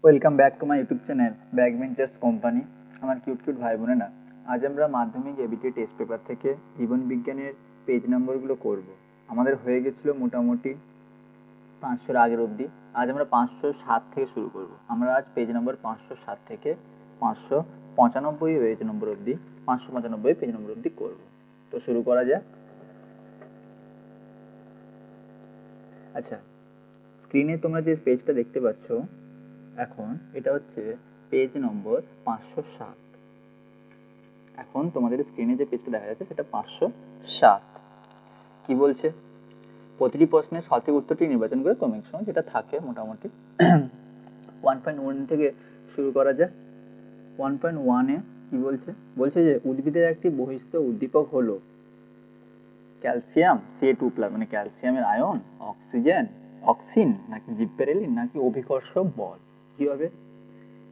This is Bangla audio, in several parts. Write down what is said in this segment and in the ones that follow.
Welcome back to my YouTube channel back benchers company. আমার কিউট কিউট ভাই বোনেরা, আজ আমরা মাধ্যমিক এবিটি টেস্ট পেপার থেকে জীবন বিজ্ঞানের পেজ নম্বরগুলো করব। আমাদের হয়ে গেছিলো মোটামুটি 500-র আগের অবধি। আজ আমরা 507 থেকে শুরু করব। আমরা আজ পেজ নম্বর 507 থেকে 595 পেজ নম্বর অবধি 595 পেজ নম্বর অবধি করব। তো শুরু করা যাক। আচ্ছা, স্ক্রিনে তোমরা যে পেজটা দেখতে পাচ্ছ এখন, এটা হচ্ছে পেজ নম্বর 507। এখন তোমাদের স্ক্রিনে যে পেজটা দেখা যাচ্ছে সেটা 507। কি বলছে? প্রতিটি প্রশ্নের সঠিক উত্তরটি নির্বাচন করে ক্রমিক সময় যেটা থাকে মোটামুটি 1.1 থেকে শুরু করা যায়। 1.1-এ কি বলছে? বলছে যে উদ্ভিদের একটি বহিস্থ উদ্দীপক হলো ক্যালসিয়াম Ca2+, মানে ক্যালসিয়ামের আয়ন, অক্সিন নাকি জিব্বেরেলিন নাকি অভিকর্ষ বল। কি হবে?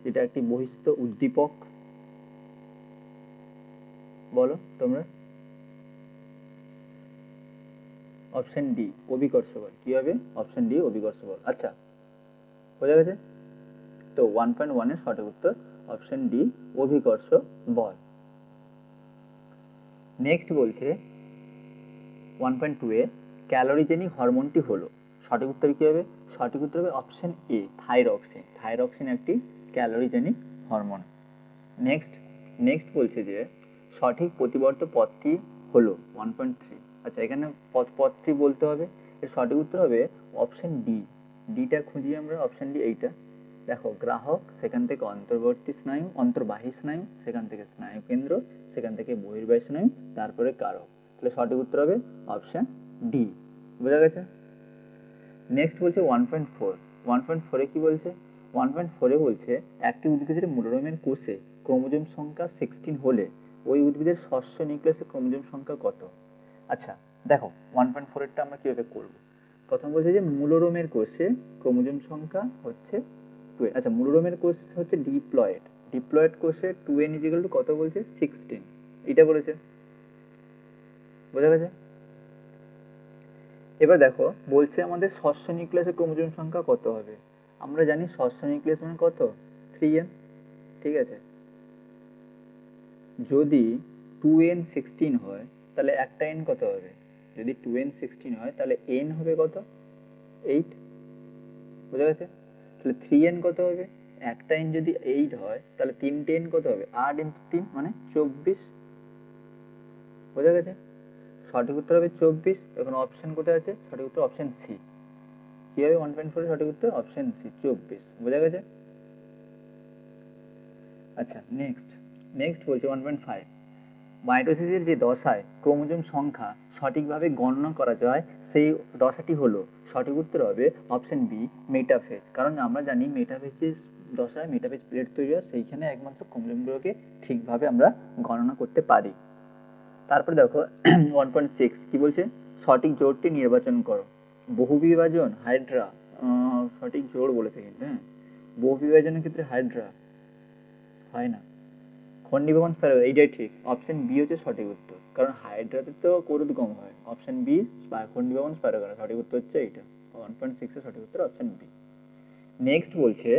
এটা একটি বহিস্থ উদ্দীপক, বলো তোমরা। অপশন ডি অভিকর্ষ বল। কি হবে? অপশন ডি অভিকর্ষ বল। আচ্ছা, বোঝা গেছে তো? 1.1-এর সঠিক উত্তর অপশন ডি অভিকর্ষ বল। নেক্সট বলছে 1.2-এ ক্যালোরিজেনিক হরমোনটি হলো, সঠিক উত্তর কি হবে? সঠিক উত্তর হবে অপশন এ থাইরক্সিন। থাইরক্সিন একটি ক্যালোরিজেনিক হরমোন। নেক্সট বলছে যে সঠিক প্রতিবর্ত পদটি হলো 1.3। আচ্ছা, এখানে পদটি বলতে হবে। এর সঠিক উত্তর হবে অপশন ডি। ডিটা খুঁজি আমরা, অপশন ডি এইটা। দেখো, গ্রাহক, সেখান থেকে অন্তর্বাহী স্নায়ু, সেখান থেকে স্নায়ু কেন্দ্র, সেখান থেকে বহির্বাহী স্নায়ু, তারপরে কারক। তাহলে সঠিক উত্তর হবে অপশন ডি। বোঝা গেছে? নেক্সট বলছে 1.4। 1.4-এ কি বলছে? 1.4-এ বলছে একটি উদ্ভিদের মূলরোমের কোষে ক্রোমোজোম সংখ্যা 16 হলে ওই উদ্ভিদের শস্য নিউক্লিয়াসের ক্রোমোজোম সংখ্যা কত? আচ্ছা দেখো, 1.4-এরটা আমরা কীভাবে করব? প্রথম বলছে যে মূলরোমের কোষে ক্রোমোজোম সংখ্যা হচ্ছে 12। আচ্ছা, মূলরোমের কোষ হচ্ছে ডিপ্লয়েড কোষে 2n = কত বলছে? 16। এটা বলেছে। বোঝা গেছে? এবার দেখো, বলছে আমাদের শস্য নিউক্লিয়াসের ক্রোমোজোম সংখ্যা কত হবে। আমরা জানি শস্য নিউক্লিয়াস মানে কত? 3n। ঠিক আছে, যদি 2n 16 হয় তাহলে একটা n কত হবে? যদি 2n 16 হয় তাহলে n হবে কত? 8। বোঝা গেছে? তাহলে 3n কত হবে? একটা n যদি 8 হয় তাহলে 3টে n কত হবে? 8 × 3 মানে 24। বোঝা গেছে? সঠিক উত্তর হবে 24। এখন অপশন কোথায় আছে? সঠিক উত্তর অপশন সি। কি হবে 1.4-এর সঠিক উত্তর? Option C 24। বোঝা গেছে? আচ্ছা, নেক্সট বলছে 1.5। মাইটোসিসের যে দশায় ক্রোমোজোম সংখ্যা সঠিকভাবে গণনা করা যায় সেই দশাটি হলো, সঠিক উত্তর হবে অপশন বি মেটাফেজ। কারণ আমরা জানি মেটাফেজের দশায় মেটাফেজ প্লেট তৈরি হয়, সেইখানে একমাত্র ক্রোমোজোমগুলোকে ঠিকভাবে আমরা গণনা করতে পারি। তারপরে দেখো 1.6 কি বলছে? সঠিক জোড়টি নির্বাচন করো। বহুবিভাজন, হাইড্রা। সঠিক জোড় বলেছে কিন্তু, হ্যাঁ, বহুবিভাজনের ক্ষেত্রে হাইড্রা হয় না। খন্ডিভবন স্পাইরোগার, এইটাই ঠিক। অপশন বি হচ্ছে সঠিক উত্তর, কারণ হাইড্রাতে তো করুদগম হয়। অপশন বি খন্ডিভবন স্পাইরোগার, সঠিক উত্তর হচ্ছে এইটা। 1.6-এর সঠিক উত্তর অপশন বি। নেক্সট বলছে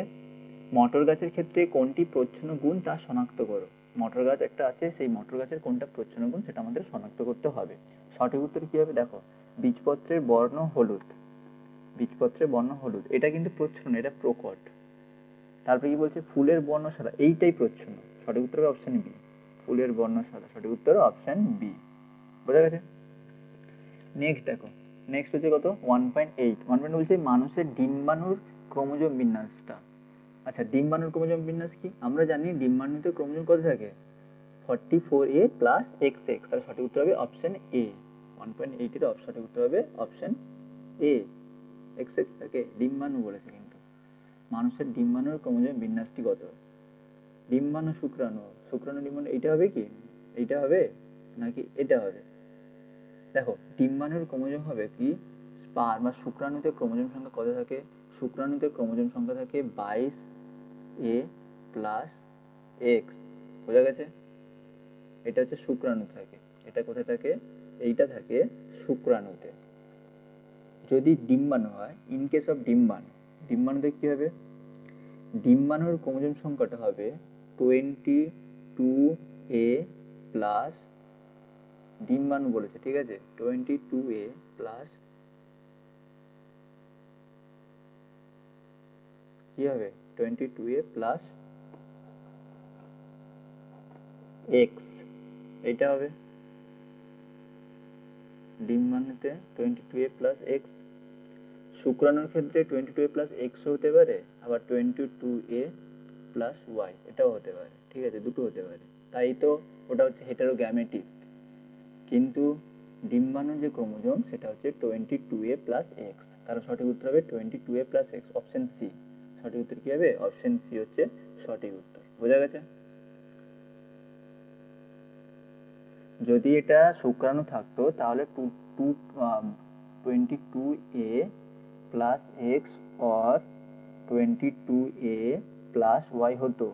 মটর গাছের ক্ষেত্রে কোনটি প্রচ্ছন্ন গুণ তা শনাক্ত করো। মটর গাছ একটা আছে, সেই মটর গাছের কোনটা প্রচ্ছন্ন গুণ সেটা আমাদের শনাক্ত করতে হবে। সঠিক উত্তর কী হবে? দেখো, বীজপত্রের বর্ণ হলুদ। এটা কিন্তু প্রচ্ছন্ন, এটা প্রকট। তারপরে কি বলছে? ফুলের বর্ণ সাদা, এইটাই প্রচ্ছন্ন। সঠিক উত্তর হবে অপশন বি, ফুলের বর্ণ সাদা। সঠিক উত্তর অপশন বি। বোঝা গেছে? নেক্সট দেখো, নেক্সট হচ্ছে কত? 1.8। বলছে মানুষের ডিম্বাণুর ক্রোমোজোম বিন্যাসটা। আচ্ছা, ডিম্বাণুর ক্রোমোজোম বিন্যাস কি? আমরা জানি ডিম্বাণুতে ক্রোমোজোম কত থাকে? 44A + XX। তাহলে সঠিক উত্তর হবে অপশন এ। 1.8-এর সঠিক উত্তর হবে অপশন এ। XX থাকে, ডিম্বাণু বলেছে কিন্তু। মানুষের ডিম্বাণুর ক্রোমোজোম বিন্যাসটি কত? ডিম্বাণু শুক্রাণু, ডিম্বাণু, এইটা হবে কি? এইটা হবে নাকি এটা হবে? দেখো, ডিম্বাণুর ক্রোমোজোম হবে কি? স্পার বা শুক্রাণুতে ক্রোমোজোম সংখ্যা কত থাকে? শুক্রাণুতে ক্রোমোজোম সংখ্যা থাকে 22A + X। বোঝা গেছে? এটা হচ্ছে শুক্রাণু থাকে। এটা কোথায় থাকে? এইটা থাকে শুক্রাণুতে। যদি ডিম্বাণু হয়, ইন কেস অফ ডিম্বাণুতে কি হবে? ডিম্বাণুর ক্রোমোজোম সংখ্যাটা হবে 22A প্লাস, ডিম্বাণু বলেছে, ঠিক আছে, 22A প্লাস কি হবে 22A প্লাস এক্স, এটা হবে ডিম্বাণুতে 22A প্লাস এক্স। শুক্রাণুর ক্ষেত্রে 22A প্লাস এক্স হতে পারে, আবার 22A প্লাস ওয়াই এটাও হতে পারে, ঠিক আছে, দুটো হতে পারে। তাই তো ওটা হচ্ছে হেটারোগ্যামেটিক, কিন্তু ডিম্বাণুর যে ক্রোমোজোম সেটা হচ্ছে 22A প্লাস এক্স, তার সঠিক উত্তর হবে 22A plus x, option C. সঠিক উত্তর কি হবে? অপশন সি হচ্ছে সঠিক উত্তর। বোঝা গেছে? যদি এটা শুক্রাণু থাকতো তাহলে 22A plus X or 22A plus Y হতো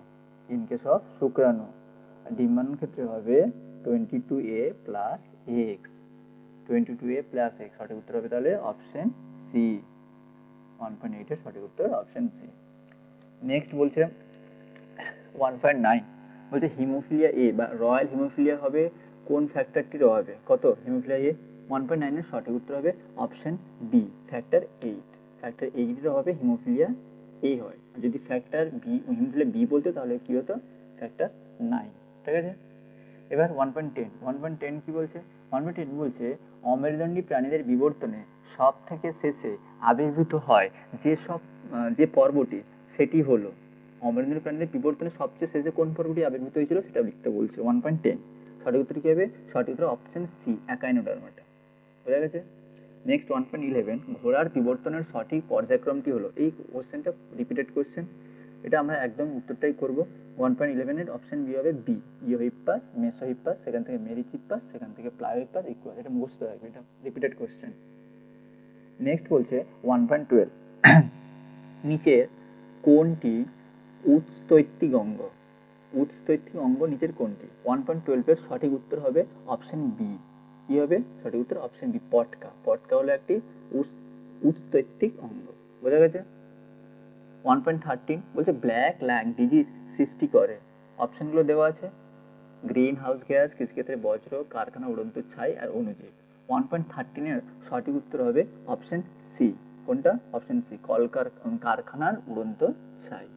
ইন কেস অফ শুক্রাণু। ডিম্বাণুর ক্ষেত্রে হবে 22A plus x, 22A plus x, সঠিক উত্তর হবে তাহলে অপশন সি। 1.8 এর সঠিক উত্তর অপশন সি। নেক্সট বলছে 1.9, বলছে হিমোফিলিয়া এ বা রয়্যাল হিমোফিলিয়া হবে কোন ফ্যাক্টরটির অভাবে? কত হিমোফিলিয়া এ? 1.9 এর সঠিক উত্তর হবে অপশন বি, ফ্যাক্টর 8। ফ্যাক্টর 8 এর অভাবে হিমোফিলিয়া এ হয়। যদি ফ্যাক্টর বি, হিমোফিলিয়া বি বলতো তাহলে কি হতো? ফ্যাক্টর 9। ঠিক আছে, এবার 1.10, 1.10 কি বলছে? 1.10 বলছে অমেরুদণ্ডী প্রাণীদের বিবর্তনে সব থেকে শেষে আবির্ভূত হয় যে পর্বটি, সেটি হলো অমেরুদণ্ডী প্রাণীদের বিবর্তনে সবচেয়ে শেষে কোন পর্বটি আবির্ভূত হয়েছিল সেটা লিখতে বলছে। 1.10 সঠিক উত্তর কী হবে? সঠিক উত্তর অপশন সি, একাইনোডার্মাটা। বোঝা গেছে? নেক্সট 1.11, ঘোড়ার বিবর্তনের সঠিক পর্যায়ক্রমটি হলো, এই কোশ্চেনটা রিপিটেড কোশ্চেন, এটা আমরা একদম উত্তরটাই করব। 1.11 অপশন বি হবে বি, ইওহিপ্পাস, মেসোহিপ্পাস, সেখান থেকে মেরিচিপ্পাস, সেখান থেকে প্লায়োহিপ্পাস, ইকুয়াস, এটা মুখস্থ রাখবে, এটা রিপিটেড কোশ্চেন। নেক্সট বলছে 1.12, নিচের কোনটি উৎস্তৈত্তিক অঙ্গ? উৎস্তৈত্তিক অঙ্গ নিচের কোনটি? 1.12 এর সঠিক উত্তর হবে অপশন বি। কি হবে সঠিক উত্তর? অপশন বি, পটকা। পটকা হলো একটি উৎস্তৈত্তিক অঙ্গ। বোঝা গেছে? 1.13 বলছে ব্ল্যাক ল্যাং ডিজিজ সৃষ্টি করে, অপশনগুলো দেওয়া আছে, গ্রিন হাউস গ্যাস, কৃষিক্ষেত্রে বজ্র, কারখানা উড়ন্ত ছাই আর অণুজীব। 1.13 এর সঠিক উত্তর হবে অপশন সি। কোনটা? অপশন সি, কারখানার উড়ন্ত ছাই।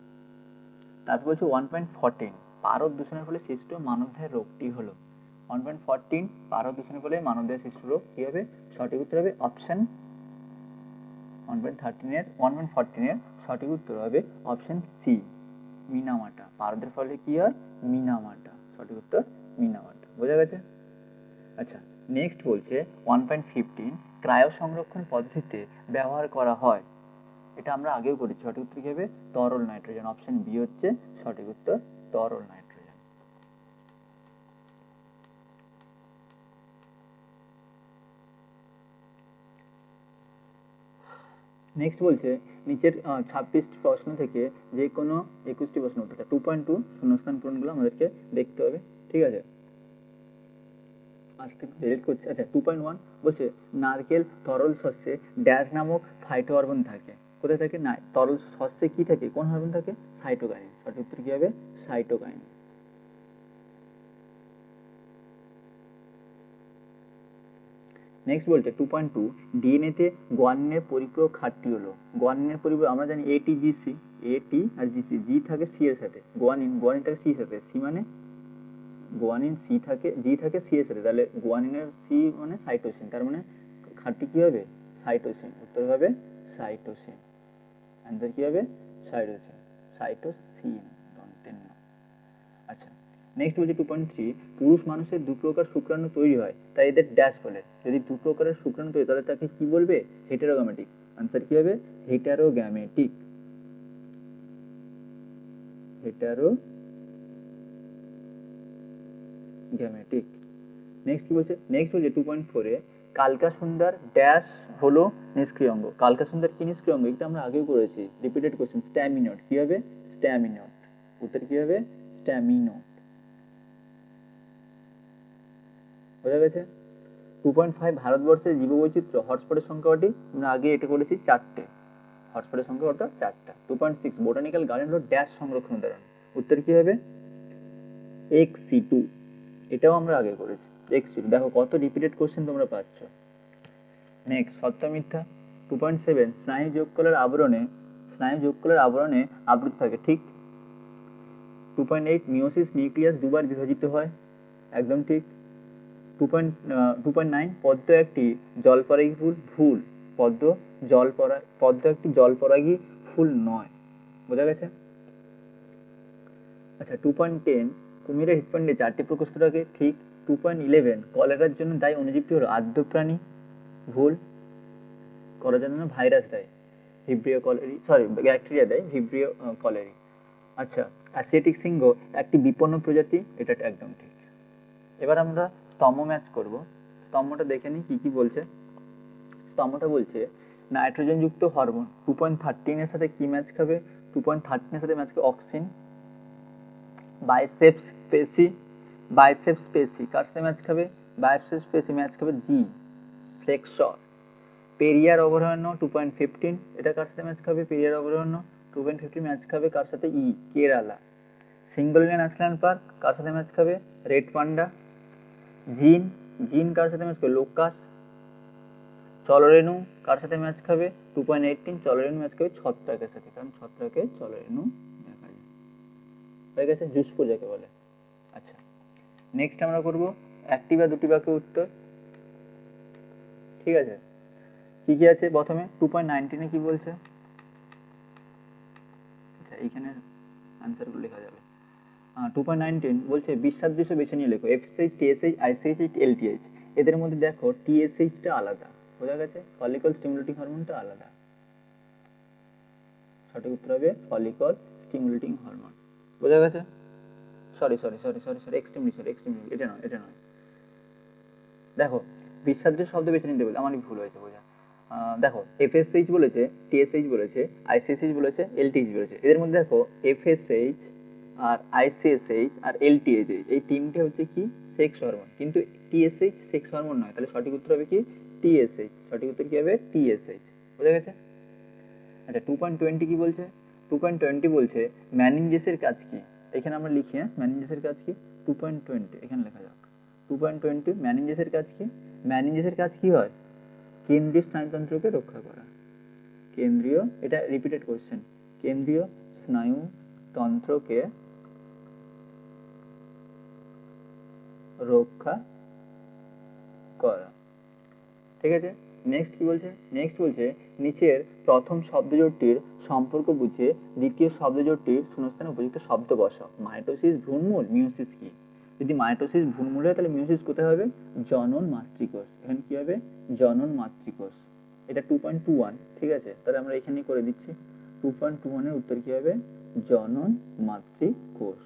তারপর বলছে 1.14, পারদ দূষণের ফলে সৃষ্ট মানবদেহের রোগটি হলো। 1.14, পারদ দূষণের ফলে মানবদেহের সৃষ্ট রোগ কী হবে? সঠিক উত্তর হবে অপশন 1.14 এর সঠিক উত্তর হবে অপশন সি, মিনামাটা। পারদের ফলে কি হয়? মিনামাটা। সঠিক উত্তর মিনামাটা। বোঝা গেছে? আচ্ছা, নেক্সট বলছে 1.15, ক্রায়ো সংরক্ষণ পদ্ধতিতে ব্যবহার করা হয়, এটা আমরা আগেও করেছি, সঠিক উত্তর কী হবে? তরল নাইট্রোজেন। অপশন বি হচ্ছে সঠিক উত্তর, তরল নাইট্রোজেন। নেক্সট বলছে নিচের 26টি প্রশ্ন থেকে যে কোনো 21টি প্রশ্ন উত্তর, 2.2 শূন্যস্থান পূরণগুলো আমাদেরকে দেখতে হবে। ঠিক আছে, আজকে ডিলিট করছি। আচ্ছা, 2.1 বলছে নারকেল তরল শস্যে ড্যাশ নামক ফাইটো হরমোন থাকে। কোথায় থাকে? না, তরল শস্যে কি থাকে? কোন হরমোন থাকে? সাইটোকাইন। সঠিক উত্তর কী হবে? সাইটোকাইন। নেক্সট বলছে 2.2, ডিএনএতে গুয়ানিনের পরিপূরক ক্ষারটি হলো। গুয়ানিনের পরিপূরক আমরা জানি এটিজিসি, এটি আর জিসি, জি থাকে সি এর সাথে, গুয়ানিন থাকে সি এর সাথে, সি মানে গুয়ানিন, সি থাকে, জি থাকে সি এর সাথে, তাহলে গুয়ানিনের সি মানে সাইটোসিন, তার মানে ক্ষারটি কী হবে? সাইটোসিন। উত্তর হবে সাইটোসিন। অ্যান্সার কী হবে? সাইটোসিন, সাইটোসিন দন্তের না। আচ্ছা, নেক্সট বলছি 2.3, পুরুষ মানুষের দু প্রকার শুক্রাণু তৈরি হয়, তাই এদের ড্যাশ বলে। যদি দু প্রকারের শুক্রাণু তৈরি, তাহলে তাকে কি বলবে? হেটেরোগ্যামেটিক। আনসার কি হবে? হেটারোগ্যামেটিক। হেটারোগ্যামেটিক। নেক্সট কি বলছে? নেক্সট বলছে 2.4-এ কালকা সুন্দর ড্যাশ হলো নিষ্ক্রিয় অঙ্গ। কালকা সুন্দর কি নিষ্ক্রিয় অঙ্গ? এটা আমরা আগেও করেছি, রিপিটেড কোশ্চেন। স্ট্যামিনট। কি হবে? স্ট্যামিনট। উত্তর কি হবে? স্ট্যামিনট। বোঝা গেছে? 2.5, ভারতবর্ষের জীববৈচিত্র্য হটস্পটের সংখ্যা কটি? আমরা আগে এটা করেছি 4টে। হটস্পটের সংখ্যা কত? 4টা। 2.6 বোটানিক্যাল গার্ডেন হলো ড্যাশ সংরক্ষণ উদাহরণ। উত্তর কি হবে? XC2। এটাও আমরা আগে করেছি। XC2 দেখো কত রিপিটেড কোশ্চেন তোমরা পাচ্ছ। নেক্সট সত্য মিথ্যা। 2.7 স্নায়ু যোগকলের আবরণে আবৃত থাকে, ঠিক। 2.8 মিওসিস নিউক্লিয়াস দুবার বিভাজিত হয়, একদম ঠিক। 2.9 পদ্ম একটি জলপরাগী ফুল, ভুল। পদ্ম একটি জলপরাগী ফুল নয়। বোঝা গেছে? আচ্ছা 2.10 কুমিরের হৃৎপিণ্ডে 4টি প্রকোষ্ঠ থাকে, ঠিক। 2.11 কলেরার জন্য দায়ী অণুজীবটি হলো আদ্য প্রাণী, ভুল। কলেরার জন্য ভাইরাস দেয়, ব্যাকটেরিয়া দেয়, ভিব্রিও কলেরি। আচ্ছা অ্যাসিয়াটিক সিংহ একটি বিপন্ন প্রজাতি, এটা একদম ঠিক। এবার আমরা স্তম্ভ ম্যাচ করব। স্তম্ভটা দেখে নিই কি কি বলছে। স্তম্ভটা বলছে নাইট্রোজেনযুক্ত হরমোন 2.13 এর সাথে কি ম্যাচ খাবে? 2.13 এর সাথে ম্যাচ খাবে অক্সিন। বাইসেপস পেসি কার সাথে ম্যাচ খাবে? বাইসেপস পেসি ম্যাচ খাবে জি, ফ্লেক্সর। পেরিয়ার অভয়ারণ্য 2.15 এটা কার সাথে ম্যাচ খাবে? পেরিয়ার অভয়ারণ্য 2.15 ম্যাচ খাবে কার সাথে? ই, কেরালা। সিঙ্গলিলা ন্যাশনাল পার্ক কার সাথে ম্যাচ খাবে? Red panda. জিন কার সাথে ম্যাচ খাবে? লোকাস। চলরেণু কার সাথে ম্যাচ খাবে? 2.18 চলরেণু ম্যাচ খাবে ছত্রাকের সাথে, কারণ ছত্রাকে চলরেণু দেখা যায়। হয়ে গেছে, জুসপুর যাকে বলে। আচ্ছা নেক্সট আমরা করব একটি বা দুটি বাক্যের উত্তর, ঠিক আছে। কি কি আছে? প্রথমে 2.19 কি বলছে? আচ্ছা এইখানে আনসারগুলো লেখা যাবে। 2.19 বলছে বিসাদৃশ্য বেছে নিয়ে লেখো, FSH, TSH, ICH, LTH। এদের মধ্যে দেখো TSHটা আলাদা, বোঝা গেছে? ফলিকল স্টিমুলেটিং হরমোনটা আলাদা। সঠিক উত্তর হবে ফলিকল স্টিমুলেটিং হরমোন। বোঝা গেছে? সরি এক্সট্রিমলি, এটা নয়। দেখো বিসাদৃশ্য শব্দ বেছে নিতে বলে, আমারই ভুল হয়েছে বোঝা। দেখো FSH বলেছে, TSH বলেছে, ICSH বলেছে, LTH বলেছে। এদের মধ্যে দেখো FSH আর ICSH আর LTH এই তিনটে হচ্ছে কি সেক্স হরমোন, কিন্তু TSH সেক্স হরমোন নয়। তাহলে সঠিক উত্তর হবে কি? TSH। সঠিক উত্তর কি হবে? TSH। বোঝা গেছে? আচ্ছা 2.20 কি বলছে? 2.20 বলছে ম্যানিনজেসের কাজ কি? এখানে আমরা লিখি, ম্যানিনজেসের কাজ কি? 2.20 এখানে লেখা যাক। 2.20 ম্যানিনজেসের কাজ কি? ম্যানিনজেসের কাজ কি হয়? কেন্দ্রীয় স্নায়ুতন্ত্রকে রক্ষা করা। এটা রিপিটেড কোশ্চেন। কেন্দ্রীয় স্নায়ুতন্ত্রকে রক্ষা করা, ঠিক আছে। নেক্সট কি বলছে? নেক্সট বলছে নিচের প্রথম শব্দজোটটির সম্পর্ক বুঝিয়ে দ্বিতীয় শব্দজোটটির শূন্যস্থানে উপযুক্ত শব্দ বসাও। মাইটোসিস ভ্রূণমূল, মিওসিস কি? যদি মাইটোসিস ভ্রূণমূল হয় তাহলে মিওসিস কোথায় হবে? জনন মাতৃকোষ। এখানে কি হবে? জনন মাতৃকোষ। এটা 2.21, ঠিক আছে। তাহলে আমরা এখানেই করে দিচ্ছি। 2.21 এর উত্তর কি হবে? জনন মাতৃকোষ।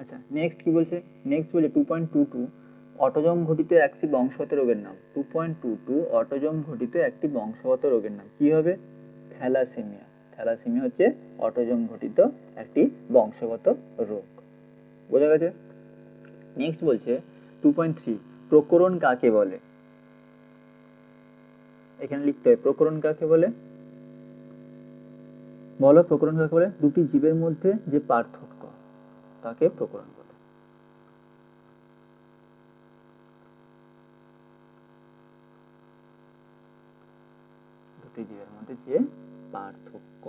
আচ্ছা নেক্সট কি বলছে? নেক্সট বলছে 2.22 অটোজম ঘটিত একটি বংশগত রোগের নাম। 2.22 অটোজম ঘটিত একটি বংশগত রোগের নাম কি হবে? থ্যালাসেমিয়া। থ্যালাসেমিয়া হচ্ছে অটোজম ঘটিত একটি বংশগত রোগ। বোঝা গেছে? নেক্সট বলছে 2.3 প্রকরণ কাকে বলে? এখানে লিখতে হয় প্রকরণ কাকে বলে। বলো প্রকরণ কাকে বলে? দুটি জীবের মধ্যে যে পার্থক্য তাকে প্রকরণ বলে। দুটি জীবের মধ্যে যে পার্থক্য।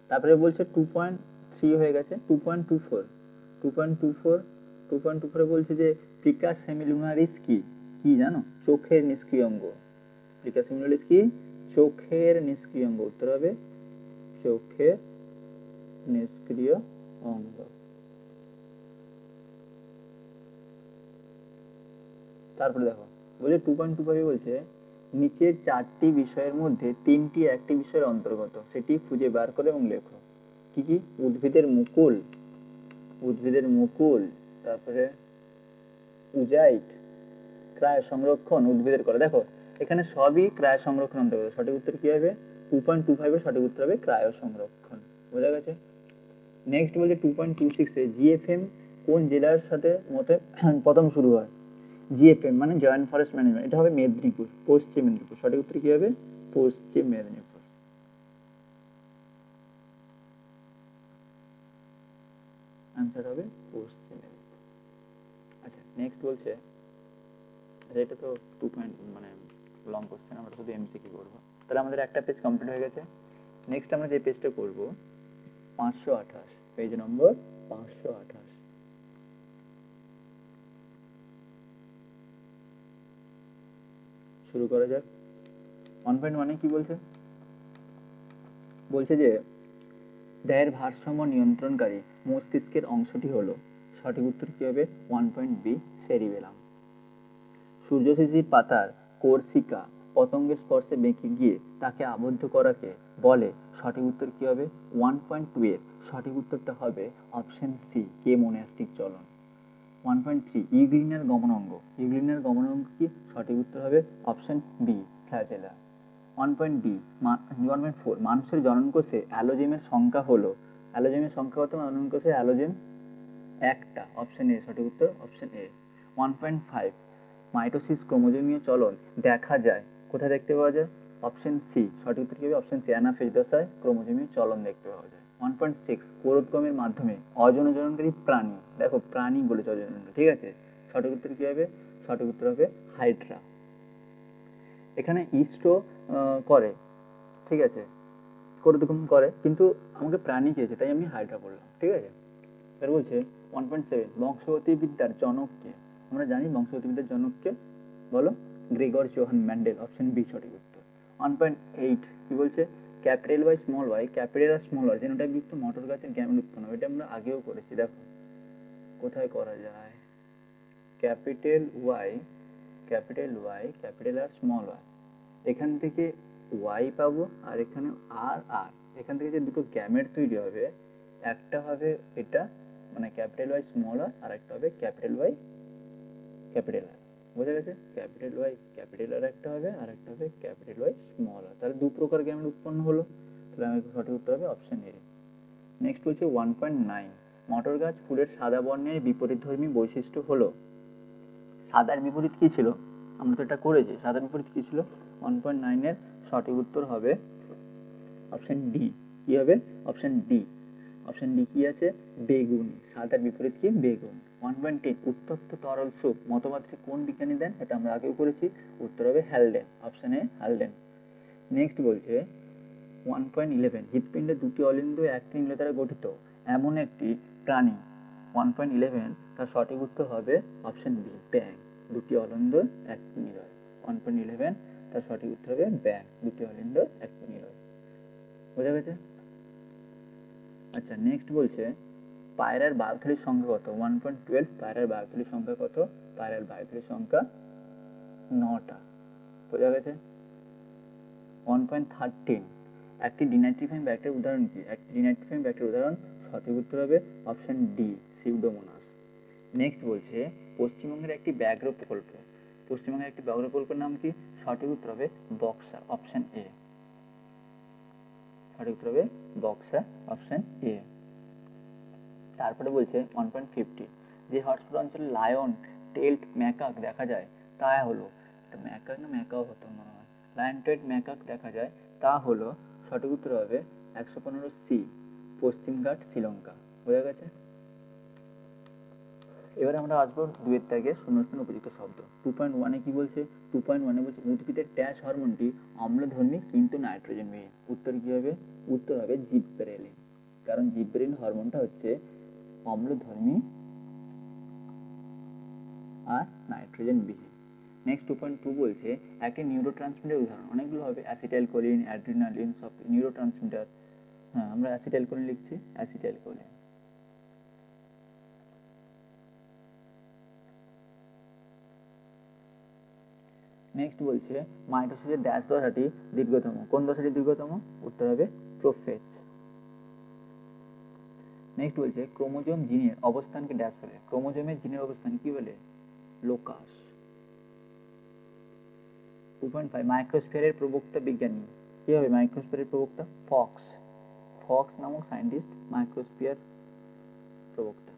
তারপরে বলছে 2.3 হয়ে গেছে। 2.24 বলছে যে প্রিকাস সেমিলুনারিস কি? কি জানো? চোখের নিষ্ক্রিয় অঙ্গ। প্রিকাস সেমিলুনারিস কি? চোখের নিষ্ক্রিয় অঙ্গ। উত্তর হবে চোখের নিষ্ক্রিয় অঙ্গ। তারপরে দেখো বলছে 2.25 বলছে নিচের 4টি বিষয়ের মধ্যে 3টি একটি বিষয়ের অন্তর্গত, সেটি খুঁজে বার করে এবং লেখো। কি কি? উদ্ভিদের মুকুল, তারপরে উজাইট, ক্রায় সংরক্ষণ, উদ্ভিদের কলা। দেখো এখানে সবই ক্রায় সংরক্ষণ অন্তর্গত। সঠিক উত্তর কি হবে? 2.25 এর সঠিক উত্তর হবে ক্রায় সংরক্ষণ। বোঝা গেছে? নেক্সট বলছে 2.26 এ GFM কোন জেলার সাথে মতে প্রথম শুরু হয়? জিএফএম মানে জয়েন্ট ফরেস্ট ম্যানেজমেন্ট, এটা হবে মেদিনীপুর, পশ্চিম মেদিনীপুর। সঠিক উত্তর কি হবে? পশ্চিম মেদিনীপুর। আনসার হবে পশ্চিম মেদিনীপুর। আচ্ছা নেক্সট বলছে, আচ্ছা এটা তো 2 পয়েন্ট মানে লং কোশ্চেন, আমরা শুধু এমসিকিউ করবো। তাহলে আমাদের একটা পেজ কমপ্লিট হয়ে গেছে। নেক্সট আমরা যে পেজটা করব 528, পেজ নম্বর 528। শুরু করা যাক। 1.1 কি বলছে? বলছে যে দেহের ভারসাম্য নিয়ন্ত্রণকারী মস্তিষ্কের অংশটি হলো, সঠিক উত্তর কি হবে? 1.b cerebellum. সূর্যশিশির পাতার কোর্সিকা পতঙ্গের স্পর্শে বেঁকে গিয়ে তাকে আবদ্ধ করাকে বলে, সঠিক উত্তর কি হবে? 1.2 এর সঠিক উত্তরটা হবে অপশন সি, কে মোনাস্টিক চলন। 1.3 ইউগ্লিনার গমনাঙ্গ, ইউগ্লিনার গমনাঙ্গ কি? সঠিক উত্তর হবে অপশন বি, ফ্ল্যাজেলা। 1.4 মানুষের জননকোষে অ্যালোজেমের সংখ্যা হলো, অ্যালোজেমের সংখ্যা কত জননকোষে? অ্যালোজেম একটা, অপশন এ সঠিক উত্তর, অপশন এ। 1.5 মাইটোসিস ক্রোমোজোমীয় চলন দেখা যায়, কোথায় দেখতে পাওয়া যায়? অপশন সি, সঠিক উত্তর কি হবে? অপশন সি, অ্যানাফেজ দশায় ক্রোমোজোমীয় চলন দেখতে পাওয়া যায়। 1.6 কোরোদগমের মাধ্যমে অজনজননকারী প্রাণী, দেখো প্রাণী বলেছে অজনজনন, ঠিক আছে? সঠিক উত্তর কি হবে? সঠিক উত্তর হবে হাইড্রা। এখানে ইস্টও করে, ঠিক আছে, কোরোদগম করে, কিন্তু আমাকে প্রাণী চেয়েছে তাই আমি হাইড্রা বললাম, ঠিক আছে? এবার বলছে 1.7 বংশগতিবিদ্যার জনককে, আমরা জানি বংশগতিবিদ্যার জনককে, বলো? Gregor Johann Mendel, option B সঠিক উত্তর। 1.8 কি বলছে? Capital Y small Y, capital R small Y যেটা যুক্ত মটর গাছের গ্যামেট উৎপন্ন হবে, এটা আমরা আগেও করেছি, দেখো কোথায় করা যায়। Capital Y, capital Y, capital R small Y, এখান থেকে ওয়াই পাবো আর এখানে আর আর, এখান থেকে যে দুটো গ্যামেট তৈরি হবে, একটা হবে এটা মানে ক্যাপিটাল ওয়াই স্মল আর একটা হবে ক্যাপিটাল ওয়াই ক্যাপিটাল আর, বোঝা গেছে? ক্যাপিটাল ওয়াই ক্যাপিটাল আর একটা হবে আর একটা হবে ক্যাপিটাল ওয়াই স্মল আর, তাহলে দু প্রকার গ্যামেট উৎপন্ন হলো, তাহলে আমাকে সঠিক উত্তর হবে অপশন এ। নেক্সট বলছে 1.9 মটর গাছ ফুলের সাদা বর্ণের বিপরীতধর্মী বৈশিষ্ট্য হলো, সাদার বিপরীত কি ছিল? আমরা তো এটা করেছি, সাদার বিপরীত কি ছিল? 1.9 এর সঠিক উত্তর হবে অপশন ডি, কি হবে? অপশন ডি, অপশন ডি কি আছে? বেগুন, সাদার বিপরীত কি? বেগুন। 1.10 উত্তপ্ত তরল স্যুপ মতবাদটি কোন বিজ্ঞানী দেন? এটা আমরা আগেও করেছি, উত্তর হবে Haldane, option A Haldane. Next বলছে 1.11 হৃৎপিণ্ডে দুটি অলিন্দ একটি নিলয় দ্বারা গঠিত এমন একটি প্রাণী, 1.11 তার সঠিক উত্তর হবে অপশন বি, ব্যাঙ, দুটি অলিন্দ একটি নিলয়। 1.11 তার সঠিক উত্তর হবে ব্যাঙ, দুটি অলিন্দ একটি নিলয়, বোঝা গেছে? আচ্ছা নেক্সট বলছে পায়রার বায়ুথলির সংখ্যা কত? 1.12 পায়রার বায়ুথলির সংখ্যা কত? পায়রার বায়ুথলির সংখ্যা 9টা, বোঝা গেছে? 1.13 একটি ডিনাইট্রিফাইং ব্যাকটেরিয়ার উদাহরণ কি? একটি ডিনাইট্রিফাইং ব্যাকটেরিয়ার উদাহরণ, সঠিক উত্তর হবে অপশন ডি, সিউডোমোনাস। নেক্সট বলছে পশ্চিমবঙ্গের একটি ব্যাঘ্র প্রকল্প, পশ্চিমবঙ্গের একটি ব্যাঘ্র প্রকল্পের নাম কি? সঠিক উত্তর হবে বক্সা, অপশন এ, সঠিক উত্তর হবে বক্সা, অপশন এ। তারপরে বলছে 1.50 যে হটস্পট অঞ্চলে লায়ন টেল্ড ম্যাকাক দেখা যায় তা হলো, ম্যাকাক না ম্যাকাও হতো মনে হয়, লায়ন টেল্ড ম্যাকাক দেখা যায় তা হলো, সঠিক উত্তর হবে 115 সি, পশ্চিমঘাট শ্রীলঙ্কা, বোঝা গেছে? এবারে আমরা আসবো দুয়ের ত্যাগে শূন্যস্থান উপযুক্ত শব্দ। 2.1 কি বলছে? 2.1 বলছে উদ্ভিদের ড্যাশ হরমোনটি অম্লধর্মী কিন্তু নাইট্রোজেনবিহীন, উত্তর কি হবে? উত্তর হবে জিবরেলিন, কারণ জিবরেলিন হরমোনটা হচ্ছে অম্লধর্মী আর নাইট্রোজেনবিহীন। নেক্সট 2.2 বলছে একটি নিউরোট্রান্সমিটার উদাহরণ, অনেকগুলো হবে, অ্যাসিটাইলকোলিন, অ্যাড্রিনালিন, সব নিউরোট্রান্সমিটার, হ্যাঁ আমরা অ্যাসিটাইলকোলিন লিখছি, অ্যাসিটাইলকোলিন। নেক্সট বলছে মাইটোসিসের ড্যাশ দশাটি দীর্ঘতম, কোন দশাটি দীর্ঘতম? উত্তর হবে প্রোফেজ। নেক্সট বলছে ক্রোমোজোম জিনের অবস্থানকে ড্যাশ বলে, ক্রোমোজোমের জিনের অবস্থান কি বলে? লোকাস। 2.5 মাইক্রোস্ফিয়ারের প্রবক্তা বিজ্ঞানী, কি হবে মাইক্রোস্ফিয়ারের প্রবক্তা? ফক্স, ফক্স নামক সায়েন্টিস্ট মাইক্রোস্ফিয়ার প্রবক্তা।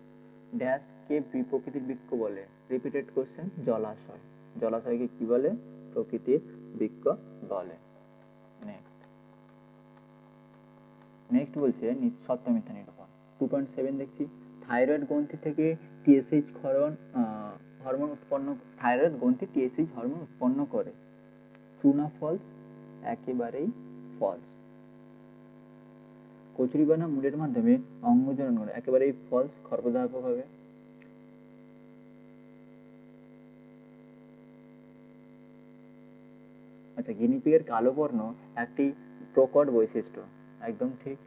ড্যাশকে প্রকৃতির বৃক্ষ বলে? রিপিটেড কোশ্চেন, জলাশয়। জলাশয়কে কি বলে? প্রকৃতির বৃক্ষ বলে। নেক্সট নেক্সট বলছে সত্য মিথ্যা নিরূপণ। 2.7 দেখছি, থাইরয়েড গ্রন্থি থেকে টিএসএইচ হরমোন উৎপন্ন, থাইরয়েড গ্রন্থি টিএসএইচ হরমোন উৎপন্ন করে। ট্রু না ফলস? একেবারেই ফলস। কচুরিপানা মূলের মাধ্যমে অঙ্গজনন করে। একেবারেই ফলস, খর্বদাহক হবে। আচ্ছা, গিনিপিগের কালো বর্ণ একটি প্রকট বৈশিষ্ট্য। একদম ঠিক।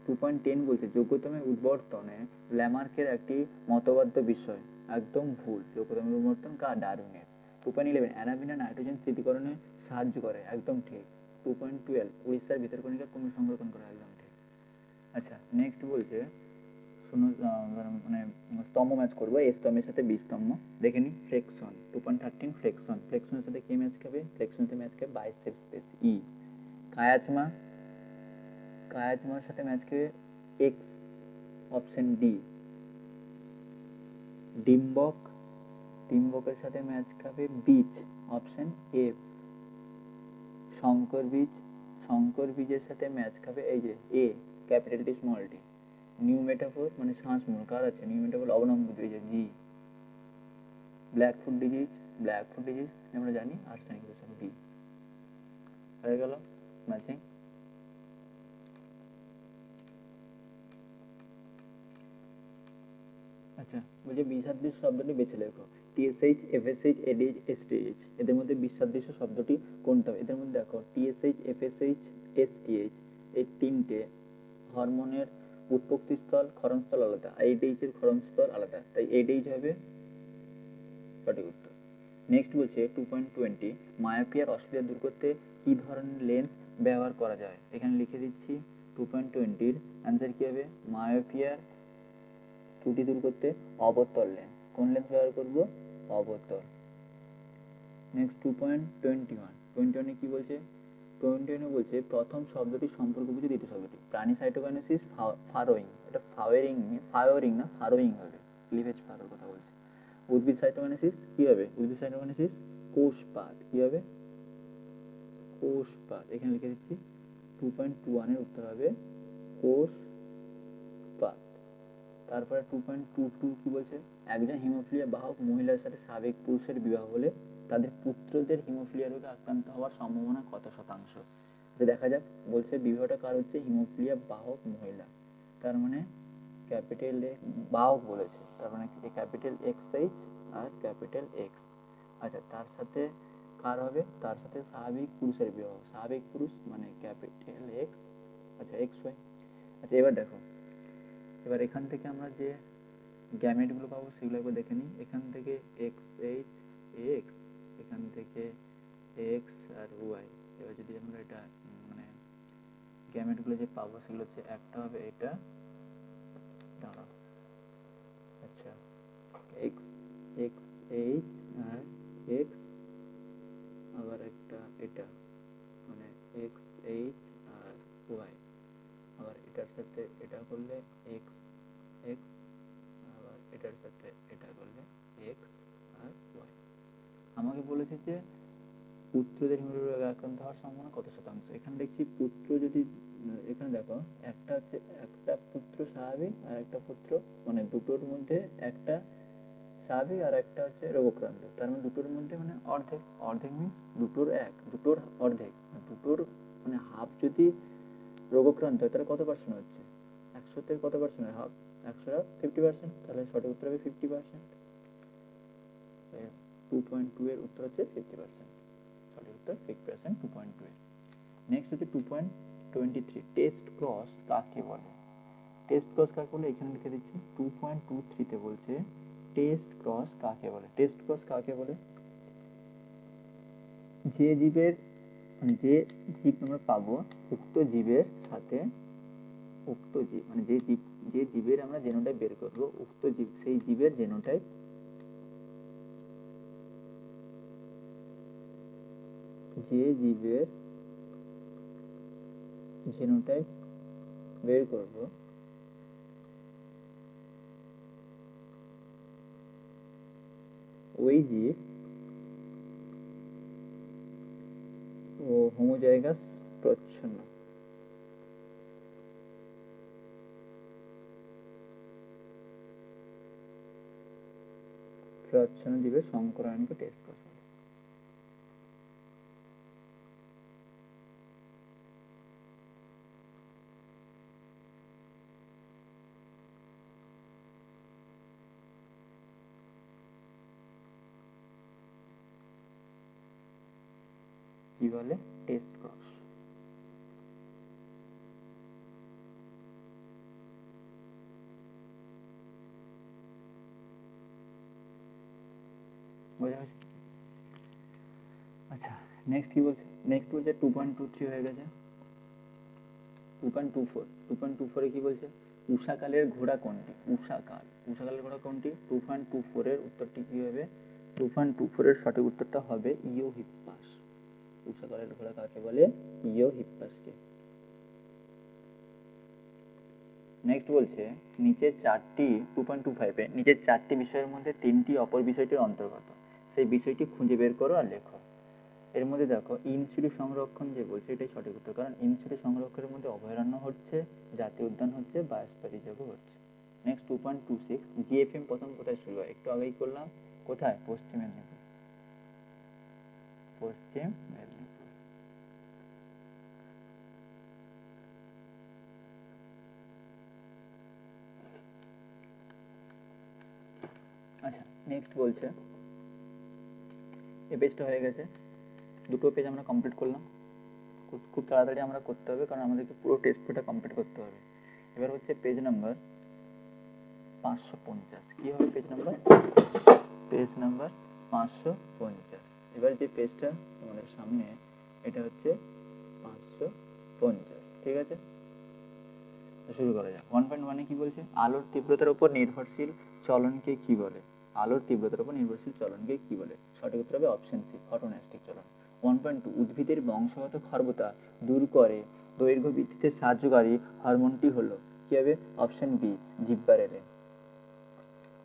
2.10 বলছে যোগ্যতমের উদ্বর্তনে ল্যামার্কের একটি মতবাদ্য বিষয়। একদম ভুল। যোগ্যতমের উদ্বর্তন কার? ডারউইনের। 2.11 অ্যানাবিনা নাইট্রোজেন স্থিতিকরণে সাহায্য করে। একদম ঠিক। 2.12 উড়িষ্যার ভিতরকণিকা কুমির সংরক্ষণ করে। একদম ঠিক। আচ্ছা, নেক্সট বলছে মানে স্তম্ভ ম্যাচ করবো। এ স্তম্ভের সাথে বি স্তম্ভ দেখে নি। Flexion 2.13 flexion. ফ্লেকশনের সাথে কে ম্যাচ খাবে? ফ্লেকশনের সাথে ম্যাচ খাবে বাইসেপ স্পেস ই। কায়াজমা, কায়াজমার সাথে ম্যাচ খাবে এক্স, অপশন ডি। ডিম্বক, ডিম্বকের সাথে ম্যাচ খাবে বীজ, অপশন এ। শঙ্কর বীজ, শঙ্কর বীজের সাথে ম্যাচ খাবে এই যে এ, capital T small T. Pneumatophore মানে শ্বাসমূল কার আছে? নিউ মেটাফোর অবলম্ব বীজ জি। Black foot disease, black foot disease আমরা জানি আর্সেনিক দূষণ বি। হয়ে গেল ম্যাচিং। আচ্ছা, বলছে বিসাদৃশ্য শব্দটি বেছে লেখো। TSH, FSH, ADH, STH. এদের মধ্যে বিসাদৃশ্য শব্দটি কোনটা? এদের মধ্যে দেখো টিএসএইচ, এফএসএইচ, এসটিএইচ এই তিনটে হরমোনের উৎপত্তি স্থল, ক্ষরণস্থল আলাদা। এডিএইচ এর ক্ষরণস্থল আলাদা, তাই এডিএইচ হবে সঠিক উত্তর। নেক্সট বলছে 2.20 মায়োপিয়ার অসুবিধা দূর করতে কি ধরনের লেন্স ব্যবহার করা যায়? এখানে লিখে দিচ্ছি 2.20 অ্যান্সার কি হবে? মায়োপিয়ার ত্রুটি দূর করতে অবতল লেন্স। কোন লেন্স ব্যবহার করব? অবতল। নেক্সট 2.21 কি বলছে? 21 বলছে প্রথম শব্দটি সম্পর্ক বুঝে দ্বিতীয় শব্দটি। প্রাণী সাইটোকাইনেসিস ফারোইং, এটা ফাওয়ারিং না ফারোইং হবে। ক্লিভেজ ফারোর কথা বলছে। উদ্ভিদ সাইটোকাইনেসিস কি হবে? উদ্ভিদ সাইটোকাইনেসিস কোষপাত কি হবে? কোষপাত। এখানে লিখে দিচ্ছি 2.21 এর উত্তর হবে কোষপাত। তারপরে 2.22 কি বলছে? একজন হিমোফিলিয়া বাহক মহিলার সাথে সাবেক পুরুষের বিবাহ হলে তাদের পুত্রদের হিমোফিলিয়া রোগে আক্রান্ত হওয়ার সম্ভাবনা কত শতাংশ? যে দেখা যাক, বলছে বিবাহটা কার হচ্ছে? হিমোফিলিয়া বাহক মহিলা। তার মানে ক্যাপিটাল এ বাহক বলেছে, তার মানে capital x H R capital x. আচ্ছা, তার সাথে কার হবে? তার সাথে স্বাভাবিক পুরুষের বিবাহ। স্বাভাবিক পুরুষ মানে ক্যাপিটাল এক্স। আচ্ছা, এক্স ওয়াই। আচ্ছা, এবার দেখো, এবার এখান থেকে আমরা যে গ্যামেটগুলো পাবো সেগুলো একবার দেখে নিই। এখান থেকে এক্স এইচ এক্স, এখান থেকে এক্স আর ওয়াই। এবার যদি আমরা এটা মানে গ্যামেটগুলো যে পাবো সেগুলো হচ্ছে একটা হবে এটা, দাঁড়াও, আচ্ছা x x H R x, আবার একটা এটা মানে এক্স এইচ আর ওয়াই, আবার এটার সাথে এটা করলে এক্স এক্স, আবার এটার সাথে এটা করলে এক্স আর ওয়াই। আমাকে বলেছে যে পুত্রদের হিমোফিলিয়া রোগে আক্রান্ত হওয়ার সম্ভাবনা কত শতাংশ। এখানে দেখছি পুত্র যদি, এখানে দেখো একটা হচ্ছে একটা পুত্র স্বাভাবিক আর একটা পুত্র মানে দুটোর মধ্যে একটা স্বাভাবিক আর একটা হচ্ছে রোগাক্রান্ত। তার মানে দুটোর মধ্যে মানে অর্ধেক। অর্ধেক মিনস দুটোর এক, দুটোর অর্ধেক, দুটোর মানে হাফ যদি রোগাক্রান্ত হয় তাহলে কত পার্সেন্ট হচ্ছে? 100 থেকে কত পার্সেন্ট হয় হাফ? 100 50%। তাহলে সঠিক উত্তর হবে 50%। 2.2 এর উত্তর হচ্ছে 50%। সঠিক উত্তর 50%, 2.2 এর। নেক্সট হচ্ছে 2.23 টেস্ট ক্রস কাকে বলে? টেস্ট ক্রস কাকে বলে এখানে লিখে দিচ্ছি। 2.23 তে বলছে টেস্ট ক্রস কাকে বলে? টেস্ট ক্রস কাকে বলে? যে জীবের মানে যে জীব আমরা পাবো উক্ত জীবের সাথে, উক্ত জীব মানে যে জীবের আমরা জেনোটাইপ বের করবো, উক্ত জীব সেই জীবের জেনোটাইপ, যে জীবের জেনোটাইপ বের করব ওই জীব ও হোমোজাইগাস প্রচ্ছন্ন। প্রচ্ছন্ন জীবের সংকরায়নকে টেস্ট ক্রস বলে। কি বলে? Test cross. বোঝা গেছে? আচ্ছা, নেক্সট কি বলছে? নেক্সট বলছে 2.23 হয়ে গেছে। 2.24 কি বলছে? উষাকালের ঘোড়া কোনটি? উষাকালের ঘোড়া কোনটি? 2.24 এর উত্তরটি কি হবে? 2.24 এর সঠিক উত্তরটা হবে ইওহিপ্পাস। উষাকালের ঘোড়া কাকে বলে? ইওহিপ্পাসকে। নেক্সট বলছে নিচের চারটি 2.25 এ নিচের চারটি বিষয়ের মধ্যে তিনটি অপর বিষয়টির অন্তর্গত, সেই বিষয়টি খুঁজে বের করো আর লেখো। এর মধ্যে দেখো ইনসিটু সংরক্ষণ যে বলছে এটাই সঠিক উত্তর, কারণ ইনসিটু সংরক্ষণের মধ্যে অভয়ারণ্য হচ্ছে, জাতীয় উদ্যান হচ্ছে, বায়োস্ফিয়ার রিজার্ভও হচ্ছে। নেক্সট 2.26 জিএফএম প্রথম কোথায় শুরু হয়? একটু আগেই করলাম, কোথায়? পশ্চিম মেদিনীপুর। পশ্চিম মেদিনীপুর। আচ্ছা, নেক্সট বলছে এই পেজটা হয়ে গেছে, দুটো পেজ আমরা কমপ্লিট করলাম। খুব তাড়াতাড়ি আমরা করতে হবে, কারণ আমাদেরকে পুরো টেস্ট পেজটা কমপ্লিট করতে হবে। এবার হচ্ছে পেজ নাম্বার 550। কি হবে পেজ নাম্বার? Page number 550। এবার যে পেজটা আমাদের সামনে, এটা হচ্ছে 550। ঠিক আছে, শুরু করা যাক। 1.1 কি বলছে? আলোর তীব্রতার উপর নির্ভরশীল চলনকে কি বলে? আলোর তীব্রতার উপর নির্ভরশীল চলনকে কি বলে? সঠিক উত্তর হবে অপশন সি, ফটোনাস্টিক চলন। 1.2 উদ্ভিদের বংশগত খর্বতা দূর করে দৈর্ঘ্য বৃদ্ধিতে সাহায্যকারী হরমোনটি হলো, কি হবে? Option B, জিব্বারেলিন।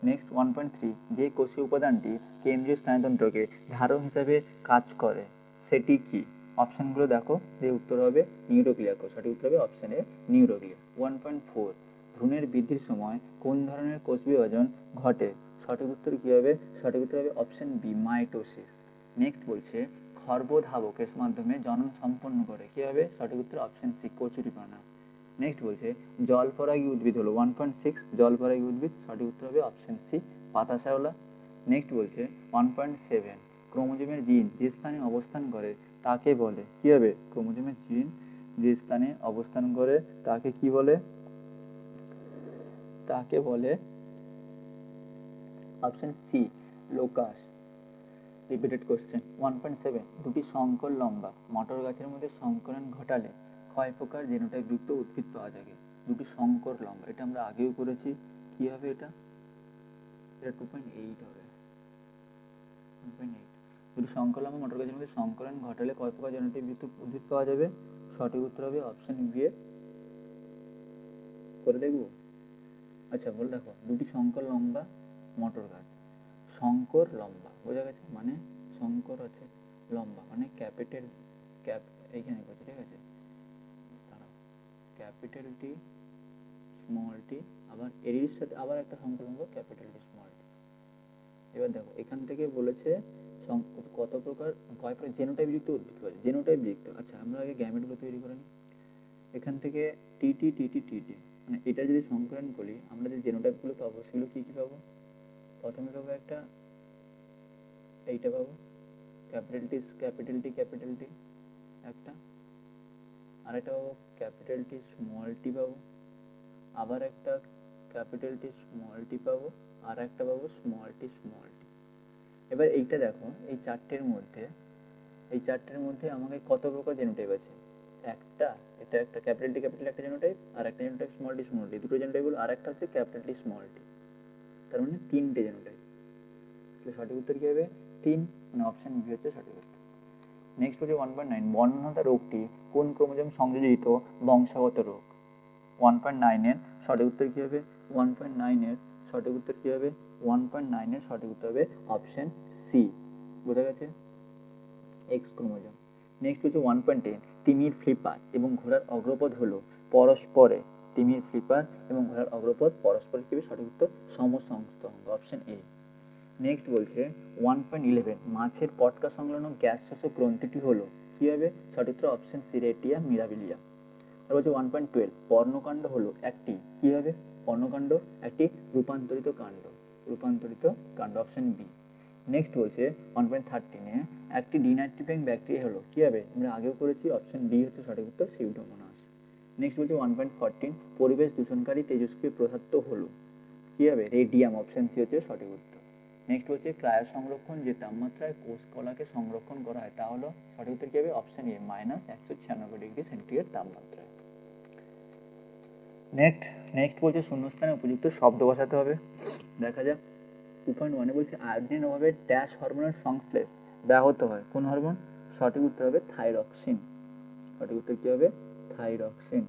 নেক্সট 1.3 যে কোষীয় উপাদানটি কেন্দ্রীয় স্নায়ুতন্ত্রকে ধারক হিসাবে কাজ করে সেটি কি? অপশানগুলো দেখো, যে উত্তর হবে নিউরোগ্লিয়া কোষ। সঠিক উত্তর হবে অপশান এ, নিউরোগ্লিয়া। 1.4 ভ্রূণের বৃদ্ধির সময় কোন ধরনের কোষ বিভাজন ঘটে? সঠিক উত্তর কি হবে? সঠিক উত্তর হবে অপশান বি, মাইটোসিস। নেক্সট বলছে খর্বধাবকের মাধ্যমে জনন সম্পন্ন করে, কি হবে? সঠিক উত্তর অপশান সি, কচুরিপানা। নেক্সট বলছে জলপরাগী উদ্ভিদ হলো 1.6 জলপরাগী উদ্ভিদ। সঠিক উত্তর হবে অপশন সি, পাতা শ্যাওলা। নেক্সট বলছে 1.7 ক্রোমোজোমের জিন যে স্থানে অবস্থান করে তাকে বলে, কি হবে? ক্রোমোজোমের জিন যে স্থানে অবস্থান করে তাকে কি বলে? তাকে বলে option C, locus. Repeated question. 1.7 দুটি শঙ্কর লম্বা মটর গাছের মধ্যে সংকরণ ঘটালে কয় প্রকার জেনোটাইপ যুক্ত উদ্ভিদ পাওয়া যাবে? দুটি শঙ্কর লম্বা, এটা আমরা আগেও করেছি। কি হবে এটা? এটা 2.8 হবে। 2.8 দুটি শঙ্কর লম্বা মটর গাছের মধ্যে সংকরণ ঘটালে কয় প্রকার জেনোটাইপ যুক্ত উদ্ভিদ পাওয়া যাবে? সঠিক উত্তর হবে অপশন বি এ। করে দেখব? আচ্ছা, বলে দেখো দুটি শঙ্কর লম্বা মটর গাছ, শঙ্কর লম্বা বোঝা গেছে, মানে শঙ্কর আছে, লম্বা মানে ক্যাপিটাল ক্যাপ এইখানে করছে, ঠিক আছে? দাঁড়াও, ক্যাপিটাল টি স্মল টি, আবার এর সাথে আবার একটা শঙ্কর লম্বা ক্যাপিটাল টি স্মল টি। এবার দেখো এখান থেকে বলেছে কত প্রকার, কয় প্রকার জেনোটাইপ যুক্ত উদ্ভিদ পাওয়া যায়। জেনোটাইপ যুক্ত, আচ্ছা আমরা আগে গ্যামেটগুলো তৈরি করে নিই। এখান থেকে টিটি টিটি টিটি, মানে এটা যদি সংকলন করি আমরা যে জেনোটাইপগুলো পাবো সেগুলো কী কী পাবো? প্রথমে পাবো একটা, এইটা পাবো ক্যাপিটাল টি একটা, আরেকটা পাবো ক্যাপিটাল টি স্মল টি পাবো, আবার একটা ক্যাপিটাল টি স্মল টি পাবো, আর একটা পাবো স্মল টি। এবার এইটা দেখো, এই চারটের মধ্যে আমাকে কত প্রকার জেনোটাইপ আছে? একটা, এটা একটা ক্যাপিটাল টি একটা জেনোটাইপ, আর একটা জেনোটাইপ স্মল টি, দুটো জেনোটাইপ হলো, আর একটা হচ্ছে ক্যাপিটাল টি স্মল টি, তার মানে তিনটে জেনোটাইপ। তো সঠিক উত্তর কি হবে? 3, মানে অপশন বি হচ্ছে সঠিক উত্তর। নেক্সট হচ্ছে 1.9 বর্ণহীনতা রোগটি কোন ক্রোমোজোম সংযোজিত বংশগত রোগ? 1.9 এর সঠিক উত্তর কি হবে? 1.9 এর সঠিক উত্তর কী হবে? 1.9 সঠিক উত্তর হবে অপশন সি। বোঝা গেছে? X chromosome. নেক্সট হচ্ছে 1.10, তিমির ফ্লিপার এবং ঘোড়ার অগ্রপথ হলো পরস্পরে, তিমির ফ্লিপার এবং ঘোড়ার অগ্রপথ পরস্পর কী? সঠিক উত্তর সমসংস্থ অপশন এ। নেক্সট বলছে 1.11, মাছের পটকা সংলগ্ন গ্যাস শোষক গ্রন্থিটি হলো কী হবে? সঠিক উত্তর অপশন সি, রেটিয়া মিরাবিলিয়া। আর বলছে 1.12, পর্ণকাণ্ড হলো একটি কী হবে? পর্ণকাণ্ড একটি রূপান্তরিত কাণ্ড অপশন বি। নেক্সট বলছে 1.13, একটি ডিনাইট্রিফাইং ব্যাকটেরিয়া হলো কী হবে? আমরা আগেও করেছি, অপশন ডি হচ্ছে সঠিক উত্তর, সিউডোমোনাস। নেক্সট বলছে 1.14, পরিবেশ দূষণকারী তেজস্ক্রিয় পদার্থ হলো কী হবে? রেডিয়াম অপশন সি হচ্ছে সঠিক উত্তর। নেক্সট বলছে ক্রায়ো সংরক্ষণ, যে তাপমাত্রায় কোষ কলাকে সংরক্ষণ করা হয় তা হলো সঠিক উত্তর কী হবে? অপশন এ, -196 ডিগ্রি সেন্টিগ্রেড তাপমাত্রায়। নেক্সট বলছে শূন্যস্থানে উপযুক্ত শব্দ বসাতে হবে। দেখা যাক 2.1 বলছে আয়োডিনের অভাবে ড্যাশ হরমোনের সংশ্লেষ ব্যাহত হয়। কোন হরমোন? সঠিক উত্তর হবে থাইরক্সিন। সঠিক উত্তর কী হবে? থাইরক্সিন।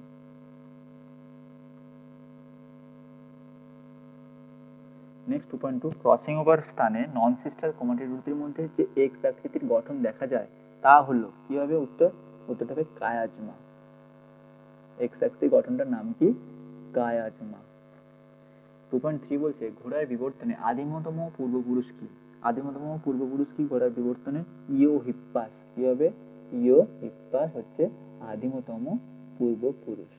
নেক্সট 2.2, ক্রসিং ওভার স্থানে নন সিস্টার ক্রোমাটিডগুলির মধ্যে যে এক্স আকৃতির গঠন দেখা যায় তা হলো কী হবে? উত্তরটা হবে কায়াজমা। এক্স আকৃতির গঠনটার নাম কি? কায়াজমা। 2.3 বলছে ঘোড়ার বিবর্তনে আদিমতম পূর্বপুরুষ কি? ঘোড়ার বিবর্তনে ইওহিপ্পাস। কি হবে? ইওহিপ্পাস হচ্ছে আদিমতম পূর্বপুরুষ।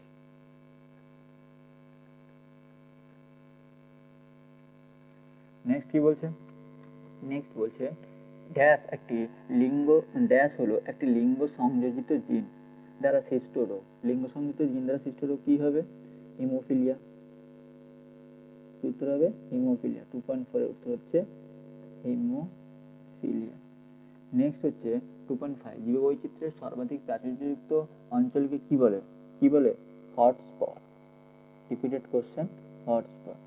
নেক্সট বলছে ড্যাশ হলো একটি লিঙ্গ সংযোজিত জিন দ্বারা সৃষ্ট রোগ। লিঙ্গ সংযোজিত জিন দ্বারা সৃষ্ট রোগ কি হবে? হিমোফিলিয়া। উত্তর হবে হিমোফিলিয়া। 2.4 এর উত্তর হচ্ছে হিমোফিলিয়া। নেক্সট হচ্ছে 2.5, জীববৈচিত্র্যের সর্বাধিক প্রাচুর্যযুক্ত অঞ্চলকে কি বলে? Hotspot. Repeated question, hotspot.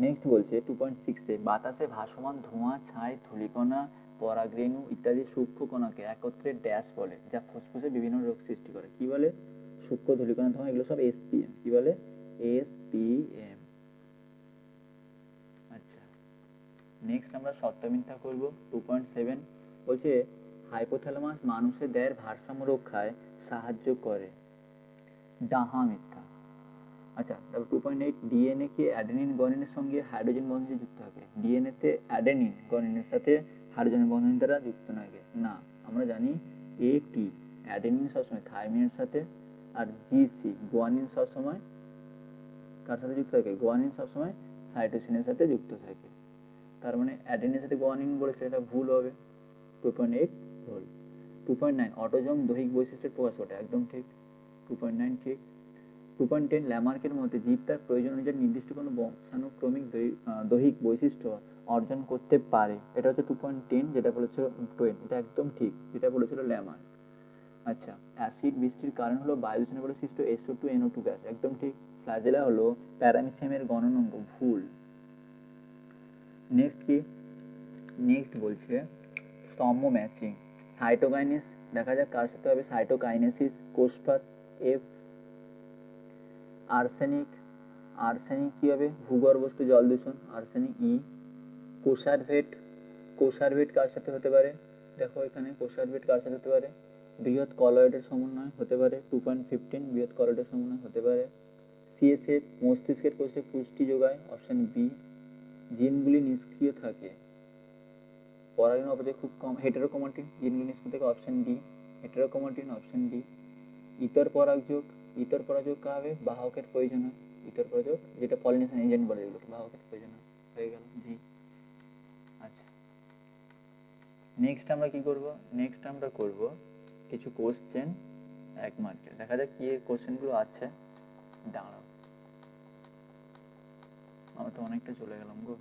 Next বলছে 2.6 বাতাসে ভাসমান ধোঁয়া, ছাই, ধূলিকণা, পরাগরেণু ইত্যাদি সূক্ষ্ম কণাকে একত্রে ড্যাশ বলে, যা ফুসফুসে বিভিন্ন রোগ সৃষ্টি করে। কি বলে? সূক্ষ্ম ধূলিকণা, ধোঁয়া, এগুলো সব এসপিএম। কি বলে? এসপিএম। আচ্ছা, নেক্সট আমরা সত্য মিথ্যা করব। 2.7 বলছে হাইপোথ্যালামাস মানুষের দেহের ভারসাম্য রক্ষায় সাহায্য করে। ডাহা মিথ্যা। আচ্ছা, তারপর 2.8 ডিএনএ কি অ্যাডেনিন গনিনের সঙ্গে হাইড্রোজেন বন্ধনে যুক্ত থাকে? ডিএনএতে অ্যাডেনিন গনিনের সাথে হাইড্রোজেন বন্ধন দ্বারা যুক্ত থাকে না। আমরা জানি এটি অ্যাডেনিন সবসময় থাইমিনের সাথে, আর জিসি গুয়ানিন সবসময় কার সাথে যুক্ত থাকে? গুয়ানিন সবসময় সাইটোসিনের সাথে যুক্ত থাকে। তার মানে অ্যাডেনিনের সাথে গুয়ানিন বলেছে, এটা ভুল হবে। 2.8 ভুল। 2.9 অটোজোম দৈহিক বৈশিষ্ট্যের প্রকাশ ঘটে। একদম ঠিক। 2.9 ঠিক। 2.10 ল্যামার্কের মধ্যে জীব তার প্রয়োজন অনুযায়ী নির্দিষ্ট কোনো বংশানুক্রমিক দৈহিক বৈশিষ্ট্য অর্জন করতে পারে। এটা হচ্ছে 2.10, যেটা বলেছিল 20, এটা একদম ঠিক, যেটা বলেছিল ল্যামার্ক। আচ্ছা, অ্যাসিড বৃষ্টির কারণ হলো বায়ু দূষণের ফলে সৃষ্ট SO2 NO2 গ্যাস। একদম ঠিক। ফ্ল্যাজেলা হলো প্যারামিসিয়ামের গণনাঙ্ক। ভুল। নেক্সট বলছে স্তম্ভ ম্যাচিং। সাইটোকাইনেস দেখা যাক কার সাথে হবে। Cytokinesis, কোষপাত F. আর্সেনিক কি হবে? ভূগর্ভস্থ জল দূষণ, আর্সেনিক ই। কোষারভেট কার সাথে হতে পারে? দেখো এখানে কোষারভেট কার সাথে হতে পারে? বৃহৎ কলয়েডের সমন্বয় হতে পারে। 2.15 বৃহৎ কলয়েডের সমন্বয় হতে পারে। সিএসএফ মস্তিষ্কের কোষে পুষ্টি যোগায়, অপশন বি। জিনগুলি নিষ্ক্রিয় থাকে, পরাগণ অপচয় খুব কম। হেটেরোক্রোমাটিন, জিনগুলি নিষ্ক্রিয় থাকে, option D. Heterochromatin, option D. ইতর পরাগযোগ কার হবে? বাহকের প্রয়োজন হয়। ইতর পরাগযোগ, যেটা পলিনেশন এজেন্ট বলে, এগুলো বাহকের প্রয়োজন হয়। হয়ে গেল জি। আচ্ছা, নেক্সট আমরা করব কিছু কোশ্চেন 1 মার্কের। দেখা যাক কি কোশ্চেনগুলো আছে। দাঁড়াও, আমরা তো অনেকটা চলে গেলাম গো।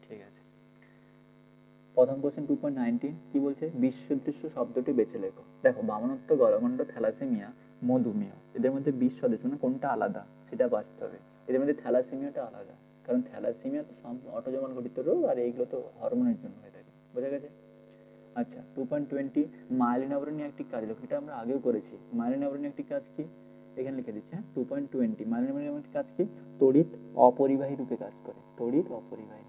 ঠিক আছে, প্রথম কোশ্চেন 2.19 কি বলছে? বিশ্বদৃশ্য শব্দটি বেছে লেখো। দেখো, বামনত্ব, গলগণ্ড, থ্যালাসেমিয়া, মধুমেহ, এদের মধ্যে বিশ্বদৃশ্য মানে কোনটা আলাদা সেটা বাঁচতে হবে। এদের মধ্যে থ্যালাসেমিয়াটা আলাদা, কারণ থ্যালাসেমিয়া তো অটোজোমাল গঠিত রোগ, আর এইগুলো তো হরমোনের জন্য হয়ে থাকে। বোঝা গেছে? আচ্ছা, 2.20 মায়েলিন আবরণী একটি কাজ। এটা আমরা আগেও করেছি। মায়েলিন আবরণী একটি কাজ কি? এখানে লিখে দিচ্ছে 2.20 মাইক্রোমিটার কাজ কি? তড়িৎ অপরিবাহী রূপে কাজ করে, তড়িৎ অপরিবাহী।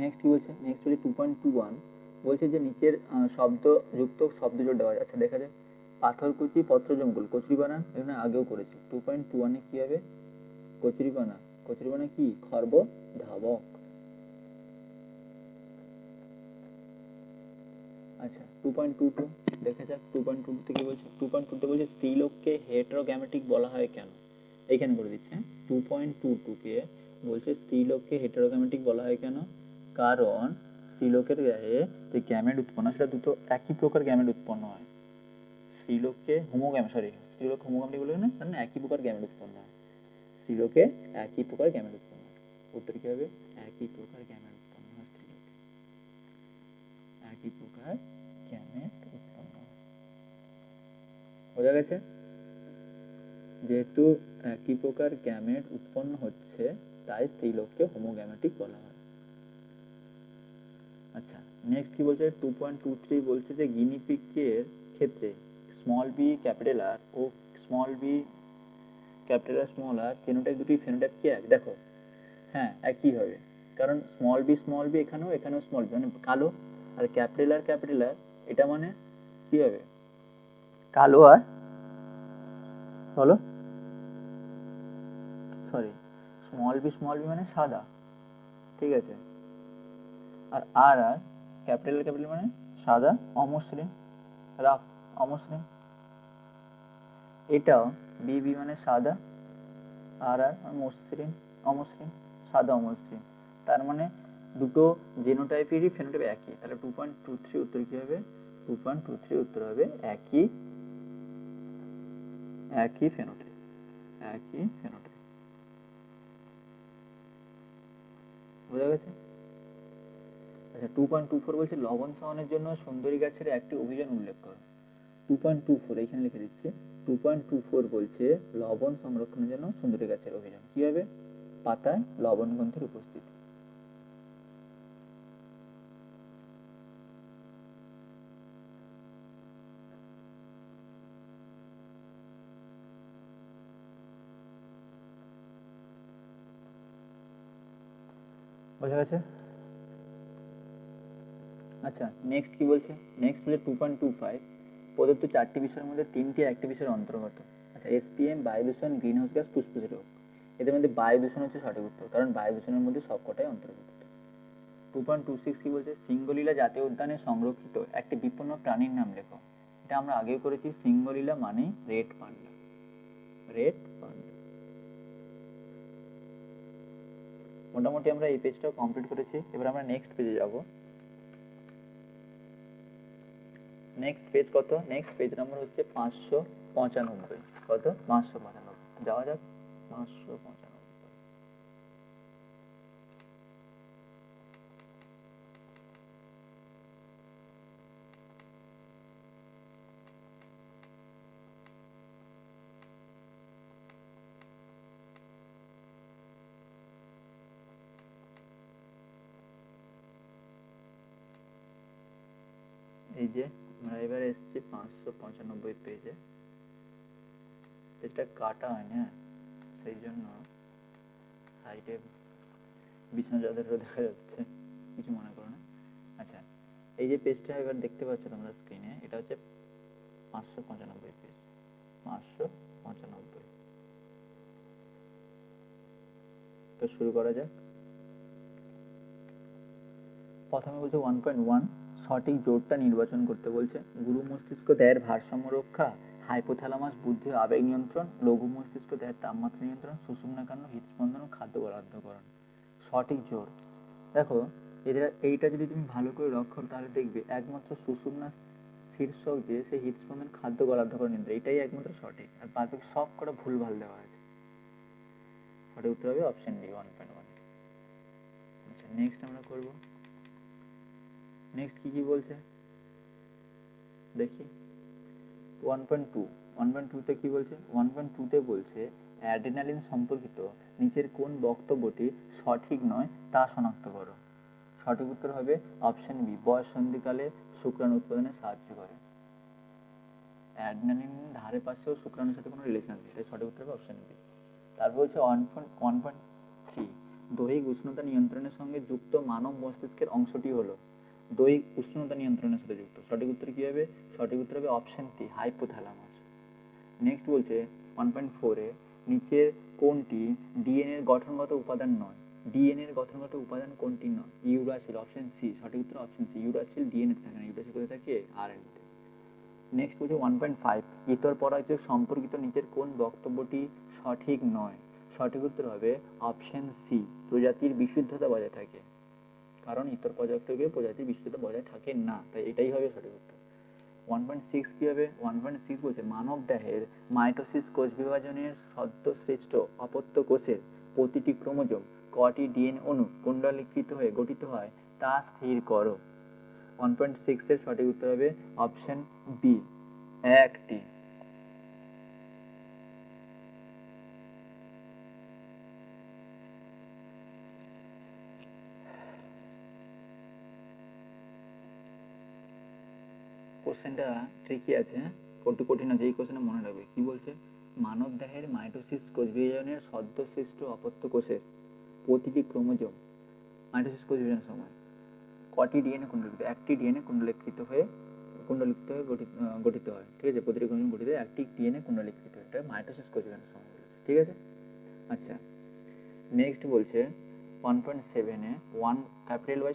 নেক্সট কি বলছে? নেক্সট হচ্ছে 2.21 বলছে যে নিচের শব্দযুক্ত শব্দজোড় দেওয়া আছে। আচ্ছা দেখা যায় পাথরকুচি পত্রজঙ্কুল কচুরিপানা, এখানে আগেও করেছি। 2.21 কি হবে? কচুরিপানা। কচুরিপানা কি? খর্ব ধাবক। আচ্ছা 2.22 দেখা যাক 2.22 কি বলছে। 2.22 বলছে স্ত্রীলোককে হেটেরোগ্যামেটিক বলা হয় কেন? এইখানে করে দিচ্ছে 2.22 কে বলছে স্ত্রীলোককে হেটেরোগ্যামেটিক বলা হয় কেন? কারণ স্ত্রীলোকের গায়ে যে গ্যামেট উৎপন্ন সেটা দুটো একই প্রকার গ্যামেট উৎপন্ন হয়। স্ত্রীলোককে স্ত্রীলোক হোমোগ্যামেটিক বলে না, কারণ একই প্রকার গ্যামেট উৎপন্ন হয়। স্ত্রীলোকে একই প্রকার গ্যামেট উৎপন্ন হয়। উত্তর কি হবে? একই প্রকার গ্যামেট উৎপন্ন হয় স্ত্রীলোকে, একই প্রকার গ্যামেট উৎপন্ন হয়। বোঝা গেছে? যেহেতু একই প্রকার গ্যামেট উৎপন্ন হচ্ছে তাই স্ত্রীলোককে হোমোগ্যামেটিক বলা হয়। আচ্ছা নেক্সট কি বলছে? 2.23 বলছে যে গিনিপিগের ক্ষেত্রে স্মল বি ক্যাপিটাল আর ও small B capital R small R genotype দুটি ফেনোটাইপ কি এক? দেখো হ্যাঁ একই হবে, কারণ স্মল বি এখানেও স্মল বি মানে কালো, আর ক্যাপিটাল আর এটা মানে কি হবে? কালো আর বলো সরি স্মল বি মানে সাদা, ঠিক আছে। আর আর আর ক্যাপিটাল মানে সাদা অমসৃণ, রাফ অমসৃণ। এটাও বি মানে সাদা, আর আর মসৃণ অমসৃণ, সাদা অমসৃণ। তার মানে দুটো জেনোটাইপেরই ফেনোটাইপ একই, তাহলে 2.23 উত্তর কি হবে? 2.23 উত্তর হবে একই ফেনোটাইপ, একই ফেনোটাইপ। বোঝা গেছে? আচ্ছা 2.24 বলছে লবণ সহনের জন্য সুন্দরী গাছের একটি অভিযান উল্লেখ করো। 2.24 এখানে লিখে দিচ্ছি। 2.24 বলছে লবণ সংরক্ষণের জন্য সুন্দরী গাছের অভিযান কি হবে? পাতায় লবণ গ্রন্থির উপস্থিতি। বোঝা গেছে? আচ্ছা নেক্সট কি বলছে? নেক্সট বলছে 2.25 প্রদত্ত চারটি বিষয়ের মধ্যে তিনটি একটি বিষয়ের অন্তর্গত। আচ্ছা এসপিএম, বায়ু দূষণ, গ্রিন হাউস গ্যাস, ফুসফুসের রোগ। এদের মধ্যে বায়ু দূষণ হচ্ছে সঠিক উত্তর, কারণ বায়ু দূষণের মধ্যে সবকটাই অন্তর্ভুক্ত। 2.26 কি বলছে? সিঙ্গলীলা জাতীয় উদ্যানে সংরক্ষিত একটি বিপন্ন প্রাণীর নাম লেখো। এটা আমরা আগেও করেছি, সিঙ্গলীলা মানে রেড পান্ডা, রেড পান্ডা। মোটামুটি আমরা এই পেজটাও কমপ্লিট করেছি। এবার আমরা নেক্সট পেজে যাব। নেক্সট পেজ কত? নেক্সট পেজ নাম্বার হচ্ছে 595। কত? 595। যাওয়া যাক 595। এই যে আমরা এবার এসেছি 595 পেজে। পেজটা কাটা হয়নি, হ্যাঁ সেই জন্য সাইডে বিছানা চাদরও দেখা যাচ্ছে, কিছু মনে করো না। আচ্ছা এই যে পেজটা এবার দেখতে পাচ্ছ তোমরা স্ক্রিনে, এটা হচ্ছে 595 পেজ, 595। তো শুরু করা যাক। প্রথমে বলছে 1.1 সঠিক জোরটা নির্বাচন করতে বলছে। গুরু মস্তিষ্ক দেহের ভারসাম্য রক্ষা, হাইপোথ্যালামাস বুদ্ধি ও আবেগ নিয়ন্ত্রণ, লঘু মস্তিষ্ক দেহের তাপমাত্রা নিয়ন্ত্রণ, সুষুম্নাকাণ্ড হৃদস্পন্দন ও খাদ্য গলাধঃকরণ। সঠিক জোর দেখো, এদের এইটা যদি তুমি ভালো করে লক্ষ্য করো তাহলে দেখবে একমাত্র সুষুম্না শীর্ষক যে সেই হৃদস্পন্দন খাদ্য গলাধঃকরণ নিয়ন্ত্রণ, এটাই একমাত্র সঠিক, আর বাকি সব কটা ভুলভাল দেওয়া আছে। সঠিক উত্তর হবে অপশন ডি 1.1। আচ্ছা নেক্সট আমরা করব। নেক্সট কি বলছে দেখি। 1.2 কি বলছে? 1.2 বলছে অ্যাড্রেনালিন সম্পর্কিত নিচের কোন বক্তব্যটি সঠিক নয় তা শনাক্ত করো। সঠিক উত্তর হবে অপশন বি, বয়ঃসন্ধিকালে শুক্রাণু উৎপাদনে সাহায্য করে। অ্যাডেনালিন ধারে পাশেও শুক্রাণুর সাথে কোনো রিলেশন নেই, তাই সঠিক উত্তর হবে অপশন বি। তারপর হচ্ছে 1.3, দৈহিক উষ্ণতা নিয়ন্ত্রণের সঙ্গে যুক্ত মানব মস্তিষ্কের অংশটি হলো। দৈহিক উষ্ণতা নিয়ন্ত্রণের সাথে যুক্ত, সঠিক উত্তর কী হবে? সঠিক উত্তর হবে অপশন সি, হাইপোথ্যালামাস। নেক্সট বলছে 1.4-এ নিচের কোনটি ডিএনএ এর গঠনগত উপাদান নয়? ডিএনএ এর গঠনগত উপাদান কোনটি নয়? ইউরাসিল, অপশন সি, সঠিক উত্তর অপশন সি, ইউরাসিল ডিএনএ থাকে না, ইউরাসিল কোথায় থাকে? আরএনএতে। নেক্সট বলছে 1.5, ইতর পরাগযোগ সম্পর্কিত নিচের কোন বক্তব্যটি সঠিক নয়? সঠিক উত্তর হবে অপশন সি, প্রজাতির বিশুদ্ধতা বজায় থাকে। কারণ ইতর পরাগযোগে প্রজাতির বিশুদ্ধতা বজায় থাকে না, তাই এটাই হবে সঠিক উত্তর। 1.6 কী হবে? 1.6 বলছে মানব দেহের মাইটোসিস কোষ বিভাজনের সদ্যসৃষ্ট অপত্য কোষের প্রতিটি ক্রোমোজোম কটি ডিএনএ অণু কুণ্ডলীকৃত হয়ে গঠিত হয় তা স্থির করো। 1.6 এর সঠিক উত্তর হবে অপশন বি, একটি। কোশ্চেনটা ট্রিকি আছে, একটু কঠিন আছে, এই কোশ্চেনটা মনে রাখবে। কি বলছে? মানব দেহের মাইটোসিস কোষ বিভাজনের সদ্যসৃষ্ট অপত্য কোষের প্রতিটি ক্রোমোজোম মাইটোসিস কোষ বিভাজনের সময় কটি ডিএনএ কুণ্ডলিত? একটি ডিএনএ কুণ্ডলীকৃত হয়ে গঠিত হয়, ঠিক আছে? প্রতিটি ক্রোমোজোম গঠিত হয় একটি ডিএনএ কুণ্ডলীকৃত হয়, এটা মাইটোসিস কোষ বিভাজনের সময় বলেছে, ঠিক আছে? আচ্ছা, নেক্সট বলছে 1.7-এ ক্যাপিটাল ওয়াই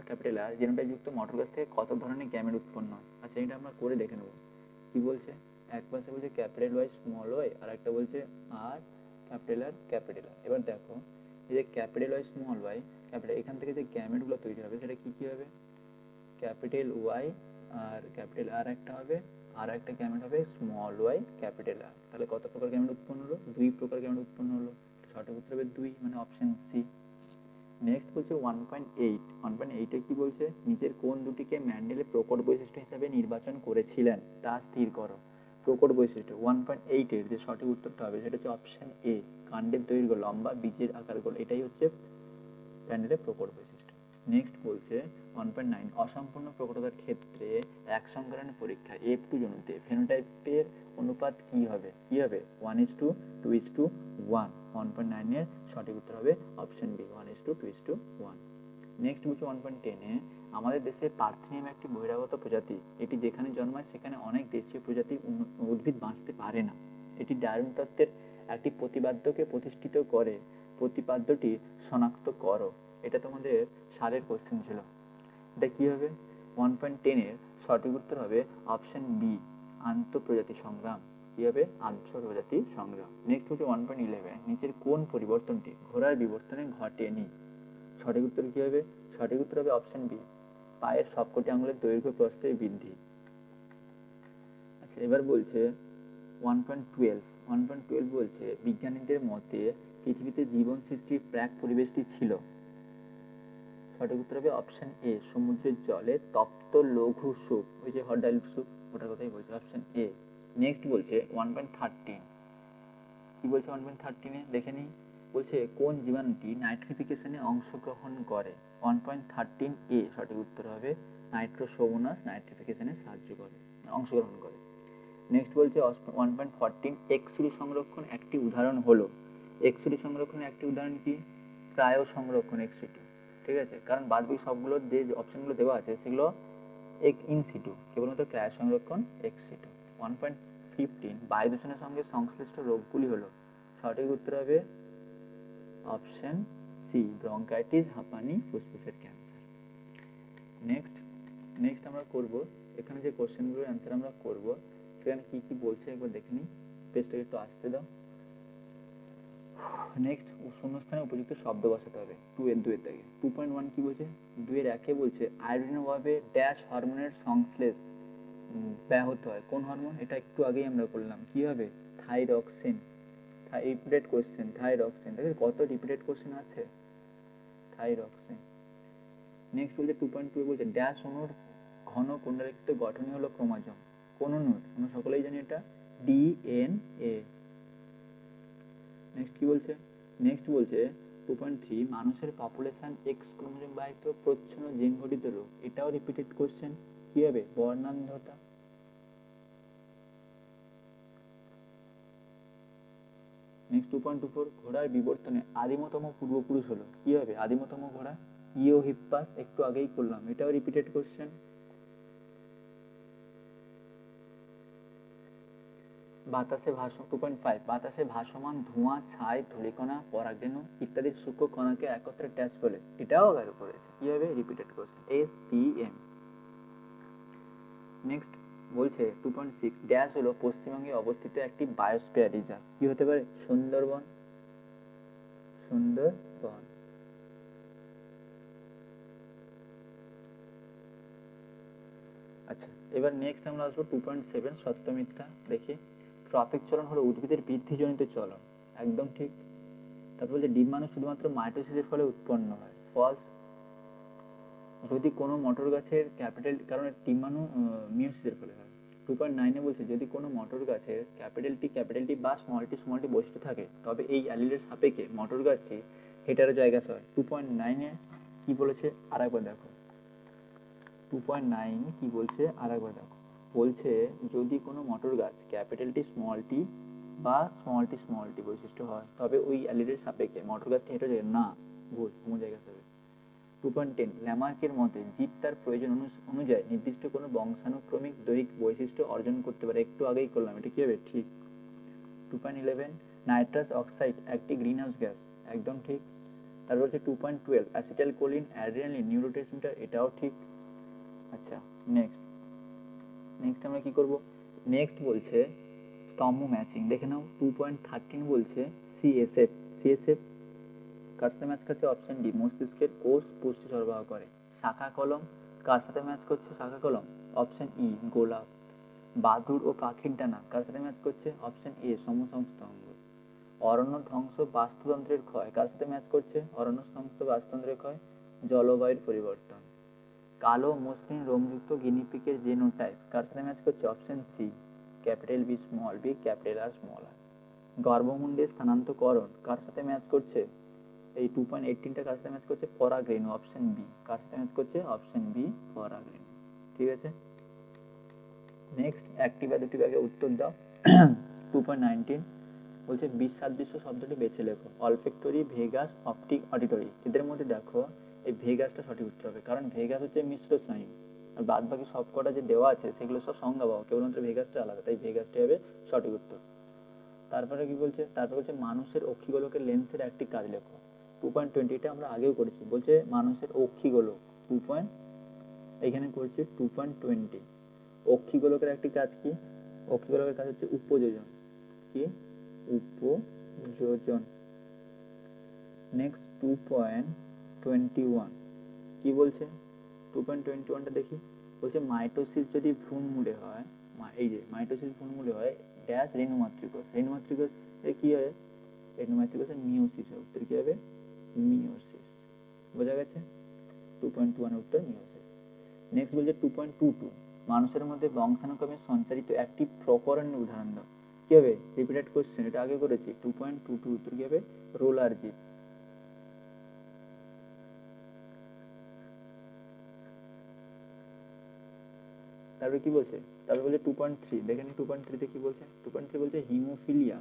ক্যাপিটাল আর জিনোটাইপযুক্ত মটর গাছ থেকে কত ধরনের গ্যামেট উৎপন্ন হয়? আচ্ছা, এটা আমরা করে দেখে নেব। কি বলছে? এক পাশে বলছে ক্যাপিটাল ওয়াই আর একটা বলছে আর ক্যাপিটাল আর। এবার দেখো, এই যে ক্যাপিটাল ওয়াই এখান থেকে যে গ্যামেটগুলো তৈরি হবে সেটা কি কি হবে? ক্যাপিটাল ওয়াই আর ক্যাপিটাল আর একটা হবে, আর একটা গ্যামেট হবে স্মল ওয়াই ক্যাপিটাল আর। তাহলে কত প্রকার গ্যামেট উৎপন্ন হলো? 2 প্রকার গ্যামেট উৎপন্ন হলো। সঠিক উত্তর হবে 2, মানে অপশন সি। নেক্সট বলছে 1.8-এ কি বলছে? নিচের কোন দুটিকে ম্যান্ডেলে প্রকট বৈশিষ্ট্য হিসাবে নির্বাচন করেছিলেন তা স্থির করো। প্রকট বৈশিষ্ট্য 1.8-এর যে সঠিক উত্তরটা হবে সেটা হচ্ছে অপশন এ, কাণ্ডের দৈর্ঘ্য লম্বা, বীজের আকার গোল, এটাই হচ্ছে প্যান্ডেলের প্রকট বৈশিষ্ট্য। নেক্সট বলছে 1.9, অসম্পূর্ণ প্রকটতার ক্ষেত্রে এক সংকরণের পরীক্ষায় F2 জনুতে ফেনোটাইপের অনুপাত কি হবে? 1:2:1। 1.9-এর সঠিক উত্তর হবে অপশন বি, 1:2:1। নেক্সট বলছে 1.10-এ আমাদের দেশে পার্থেনিয়াম একটি বহিরাগত প্রজাতি, এটি যেখানে জন্মায় সেখানে অনেক দেশীয় প্রজাতির উদ্ভিদ বাঁচতে পারে না। এটি ডারউইন তত্ত্বের একটি প্রতিপাদ্যকে প্রতিষ্ঠিত করে, প্রতিপাদ্যটি শনাক্ত করো। এটা তোমাদের সালের কোশ্চেন ছিল। এটা কি হবে? 1.10-এর সঠিক উত্তর হবে অপশন বি, আন্তঃপ্রজাতি সংগ্রাম। কি হবে? আন্তঃপ্রজাতি সংগ্রাম। নেক্সট হচ্ছে 1.11, নিচের কোন পরিবর্তনটি ঘোড়ার বিবর্তনে ঘটেনি? সঠিক উত্তর কি হবে? সঠিক উত্তর হবে অপশন বি, পায়ের সবকটি আঙুলের দৈর্ঘ্য প্রস্থের বৃদ্ধি। আচ্ছা, এবার বলছে 1.12 বলছে বিজ্ঞানীদের মতে পৃথিবীতে জীবন সৃষ্টির প্রাক পরিবেশটি ছিল। সঠিক উত্তর হবে অপশন এ, সমুদ্রের জলে তপ্ত লঘু স্যুপ, ওই যে হট ডাইল স্যুপ, ওটার কথাই বলছে, অপশন এ। নেক্সট বলছে 1.13, কি বলছে 1.13-এ দেখে নিই। বলছে কোন জীবাণুটি নাইট্রিফিকেশনে অংশগ্রহণ করে? 1.13-এ সঠিক উত্তর হবে নাইট্রোসোমোনাস নাইট্রিফিকেশনে অংশগ্রহণ করে। নেক্সট বলছে 1.14, এক্স-রে সংরক্ষণ একটি উদাহরণ হলো। এক্স-রে সংরক্ষণের একটি উদাহরণ কি? ক্রায়ো সংরক্ষণ, এক্স-রে, ঠিক আছে? কারণ বাদবাকি সবগুলো যে অপশনগুলো দেওয়া আছে সেগুলো ইন সিটু, কেবলমাত্র ক্রায়ো সংরক্ষণ এক্স-রে। 1.15, বায়ু দূষণের সঙ্গে সংশ্লিষ্ট রোগগুলি হলো। সঠিক উত্তর হবে অপশন সি, ব্রঙ্কাইটিস, হাঁপানি, ফুসফুসের ক্যান্সার। নেক্সট আমরা করব, এখানে যে কোশ্চেনগুলোর অ্যান্সার আমরা করব সেখানে কি কি বলছে একবার দেখে নিই। পেজটাকে একটু আসতে দাও। নেক্সট, শূন্যস্থানে উপযুক্ত শব্দ বসাতে হবে। 2-এর দাগে 2.1 কি বলছে? 2-এর 1-এ বলছে আয়োডিনের অভাবে ড্যাশ হরমোনের সংশ্লেষ ব্যাহত হয়। কোন হরমোন? এটা একটু আগেই আমরা করলাম। কি হবে? থাইরক্সিন। Repeated question, thyroxine. দেখো কত রিপিটেড কোশ্চেন আছে, থাইরক্সিন। নেক্সট বলছে 2.2 বলছে ড্যাশ অণুর ঘন কুণ্ডলীকৃত গঠনই হলো ক্রোমোজোম। কোন অণুর? আমরা সকলেই জানি এটা ডিএনএ। নেক্সট কি বলছে? নেক্সট বলছে 2.3 মানুষের পপুলেশন এক্স ক্রোমোজোম বাহিত প্রচ্ছন্ন জিন ঘটিত রোগ, এটাও রিপিটেড কোশ্চেন। কি হবে? বর্ণান্ধতা। নেক্সট 2.24 ঘোড়ার বিবর্তনে আদিমতম পূর্বপুরুষ হলো, কি হবে আদিমতম ঘোড়া? ইওহিপ্পাস, একটু আগেই করলাম, এটাও রিপিটেড কোশ্চেন। বাতাসে 2.5 বাতাসে ভাসমান ধোঁয়া, ছাই, ধূলিকণা, পরাগরেণু ইত্যাদির সূক্ষ্ম কণাকে একত্রে ট্যাচ বলে, এটাও আগে করেছে। কি হবে? Repeated question, SPM। নেক্সট বলছে 2.6 ড্যাশ হলো পশ্চিমবঙ্গে অবস্থিত একটি বায়োস্ফিয়ার রিজার্ভ, কি হতে পারে? সুন্দরবন। সুন্দরবন। আচ্ছা, এবার নেক্সট আমরা আসবো 2.7 সত্য মিথ্যা। দেখি, ট্রপিক চলন হলো উদ্ভিদের বৃদ্ধিজনিত চলন, একদম ঠিক। তারপর বলছে ডিম্বাণু শুধুমাত্র মাইটোসিসের ফলে উৎপন্ন হয়, ফলস। যদি কোনো মটর গাছের ক্যাপিটাল, কারণ ডিম্বাণু মিওসিসের ফলে হয়। 2.9 বলছে যদি কোনো মটর গাছের ক্যাপিটাল টি বা স্মল টি বৈশিষ্ট্য থাকে, তবে এই অ্যালিলের সাপেক্ষে মটর গাছটি হেটারোজাইগাস হয়। 2.9 কি বলেছে আরেকবার দেখো। 2.9 কি বলছে আরেকবার দেখো। বলছে যদি কোনো মটর গাছ ক্যাপিটাল টি বা স্মল টি বৈশিষ্ট্য হয়, তবে ওই অ্যালিলের সাপেক্ষে মটর গাছটি হেটারোজাইগাস না, ভুল, হোমোজাইগাস হবে। 2.10 ল্যামার্কের মতে জীব তার প্রয়োজন অনুযায়ী নির্দিষ্ট কোনো বংশানুক্রমিক দৈহিক বৈশিষ্ট্য অর্জন করতে পারে, একটু আগেই করলাম, এটা কি হবে? ঠিক। 2.11 নাইট্রাস অক্সাইড একটি গ্রিনহাউস গ্যাস, একদম ঠিক। তারপর হচ্ছে 2.12 অ্যাসিটাইলকোলিন, অ্যাড্রিনালিন, নিউরোট্রান্সমিটার, এটাও ঠিক। আচ্ছা, নেক্সট আমরা কি করব? নেক্সট বলছে স্তম্ভ ম্যাচিং, দেখে নাও। 2.13 বলছে সিএসএফ কার সাথে ম্যাচ করছে? অপশন ডি, মস্তিষ্কের কোষ পুষ্টি সরবরাহ করে। শাখা কলম কার সাথে ম্যাচ করছে? শাখা কলম, অপশন ই, গোলাপ। বাদুড় ও পাখির ডানা কার সাথে ম্যাচ করছে? অপশন এ, সমসংস্থ অঙ্গ। অরণ্য ধ্বংস বাস্তুতন্ত্রের ক্ষয় কার সাথে ম্যাচ করছে? অরণ্য ধ্বংস বাস্তুতন্ত্রের ক্ষয়, জলবায়ুর পরিবর্তন। কালো মসৃণ রোমযুক্ত গিনিপিগের জিনোটাইপ কার সাথে ম্যাচ করছে? Option C, capital B small B, capital R small R. গর্ভমুণ্ডের স্থানান্তরকরণ কার সাথে ম্যাচ করছে? এই 2.18টা কার সাথে ম্যাচ করছে? পরাগরেণু, অপশন বি। কার সাথে ম্যাচ করছে? অপশন বি, পরাগরেণু। ঠিক আছে, নেক্সট একটি বা দুটি ভাগে উত্তর দাও। 2.19 বলছে বিসাদৃশ্য শব্দটি বেছে লেখো। অলফেক্টরি, ভেগাস, অপটিক, অডিটরি, এদের মধ্যে দেখো এই ভেগাসটা সঠিক উত্তর হবে, কারণ ভেগাস হচ্ছে মিশ্র স্নায়ু, আর বাদ বাকি সব কটা যে দেওয়া আছে সেগুলো সব সংজ্ঞাবাহক, কেবলমাত্র ভেগাসটা আলাদা, তাই ভেগাসটি হবে সঠিক উত্তর। তারপরে কি বলছে? তারপর বলছে মানুষের অক্ষিগোলকের লেন্সের একটি কাজ লেখো। 2.20 এটা আমরা আগেও করেছি, বলছে মানুষের অক্ষিগোলক এখানে করছে 2.20। অক্ষিগোলকের একটি কাজ কি? অক্ষিগোলকের কাজ হচ্ছে উপযোজন। কি? উপযোজন। নেক্সট 2.21 কি বলছে? 2.21টা দেখি। বলছে মাইটোসিস যদি ভ্রূণমূলে হয়, এই যে মাইটোসিস ভ্রূণমূলে হয় ড্যাশ রেণুমাতৃকোষ, রেণুমাতৃকোষ এ কি হয়? রেণুমাতৃকোষের মিওসিস হয়, উত্তর কি হবে? মিওসিস। বোঝা গেছে? 2.1 এর উত্তর মিওসিস। নেক্সট বলছে 2.22 মানুষের মধ্যে বংশানুক্রমে সঞ্চারিত একটি প্রকরণের উদাহরণ দাও। কি হবে? রিপিটেড কোশ্চেন, এটা আগে করেছি। 2.22 উত্তর কি হবে? Roller zip. তারপরে কি বলছে? তারপরে বলছে 2.3 দেখে নি। 2.3 তে কি বলছে? 2.3 বলছে হিমোফিলিয়া।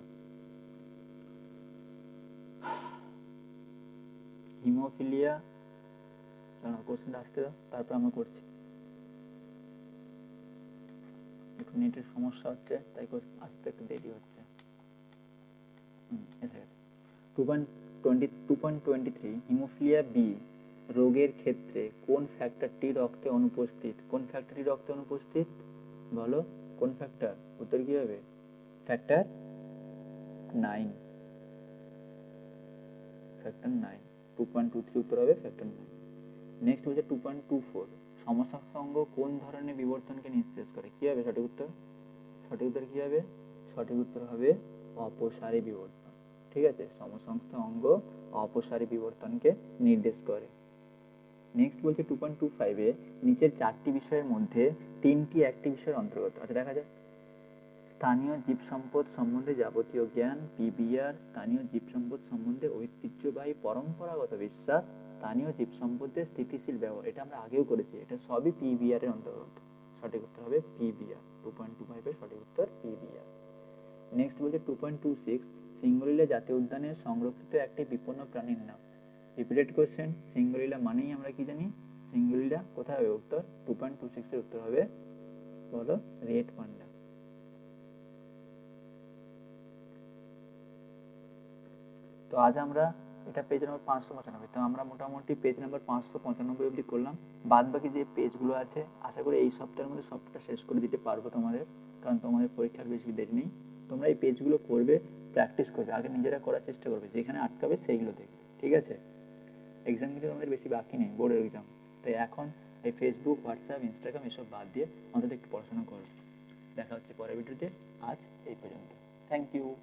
হিমোফিলিয়া, কোশ্চেনটা আসতে দাও, তারপর আমরা করছি। একটু নেটের সমস্যা হচ্ছে, তাই আসতে একটু দেরি হচ্ছে। এসে গেছে। 2.23 হিমোফিলিয়া বি রোগের ক্ষেত্রে কোন ফ্যাক্টরটি রক্তে অনুপস্থিত? কোন ফ্যাক্টরটি রক্তে অনুপস্থিত বলো? কোন ফ্যাক্টর? উত্তর কি হবে? ফ্যাক্টর 9। ফ্যাক্টর 9। 2.23 উত্তর হবে ফ্যাক্টর 9। নেক্সট হচ্ছে 2.24 সমসংস্থ অঙ্গ কোন ধরনের বিবর্তনকে নির্দেশ করে? কি হবে সঠিক উত্তর? সঠিক উত্তর কি হবে? সঠিক উত্তর হবে অপসারী বিবর্তন। ঠিক আছে, সমসংস্থ অঙ্গ অপসারী বিবর্তনকে নির্দেশ করে। নেক্সট বলছে 2.25 নিচের চারটি বিষয়ের মধ্যে তিনটি একটি বিষয়ের অন্তর্গত। আচ্ছা দেখা যায়, স্থানীয় জীব সম্পদ সম্বন্ধে যাবতীয় জ্ঞান, পিবিআর। স্থানীয় জীব সম্পদ সম্বন্ধে ঐতিহ্যবাহী পরম্পরাগত বিশ্বাস, স্থানীয় জীব সম্পদের স্থিতিশীল ব্যবহার। এটা আমরা আগেও করেছি, এটা সবই পিবিআর এর অন্তর্গত। সঠিক উত্তর হবে পিবিআর। 2.25 এর সঠিক উত্তর পিবিআর। নেক্সট বলছে 2.26, সিঙ্গলিলা জাতীয় উদ্যানের সংরক্ষিত একটি বিপন্ন প্রাণীর নাম। Repeated question. সিঙ্গলিলা মানেই আমরা কি জানি? সিঙ্গলিলা কোথায় হবে উত্তর? 2.26 এর উত্তর হবে, বলো, রেড পান্ডা। তো আজ আমরা এটা পেজ নাম্বার 595, তো আমরা মোটামুটি পেজ নাম্বার 595 অবধি করলাম। বাদ বাকি যে পেজগুলো আছে আশা করি এই সপ্তাহের মধ্যে সবটা শেষ করে দিতে পারবো তোমাদের, কারণ তোমাদের পরীক্ষার বেশি দেরি নেই। তোমরা এই পেজগুলো করবে, প্র্যাকটিস করবে, আগে নিজেরা করার চেষ্টা করবে, যেখানে আটকাবে সেইগুলো দেখবে, ঠিক আছে? এক্সাম কিন্তু তোমাদের বেশি বাকি নেই, বোর্ডের এক্সাম। তাই এখন এই ফেসবুক, হোয়াটসঅ্যাপ, ইনস্টাগ্রাম এসব বাদ দিয়ে অন্তত একটু পড়াশোনা করো। দেখা হচ্ছে পরের ভিডিওতে। আজ এই পর্যন্ত। Thank you.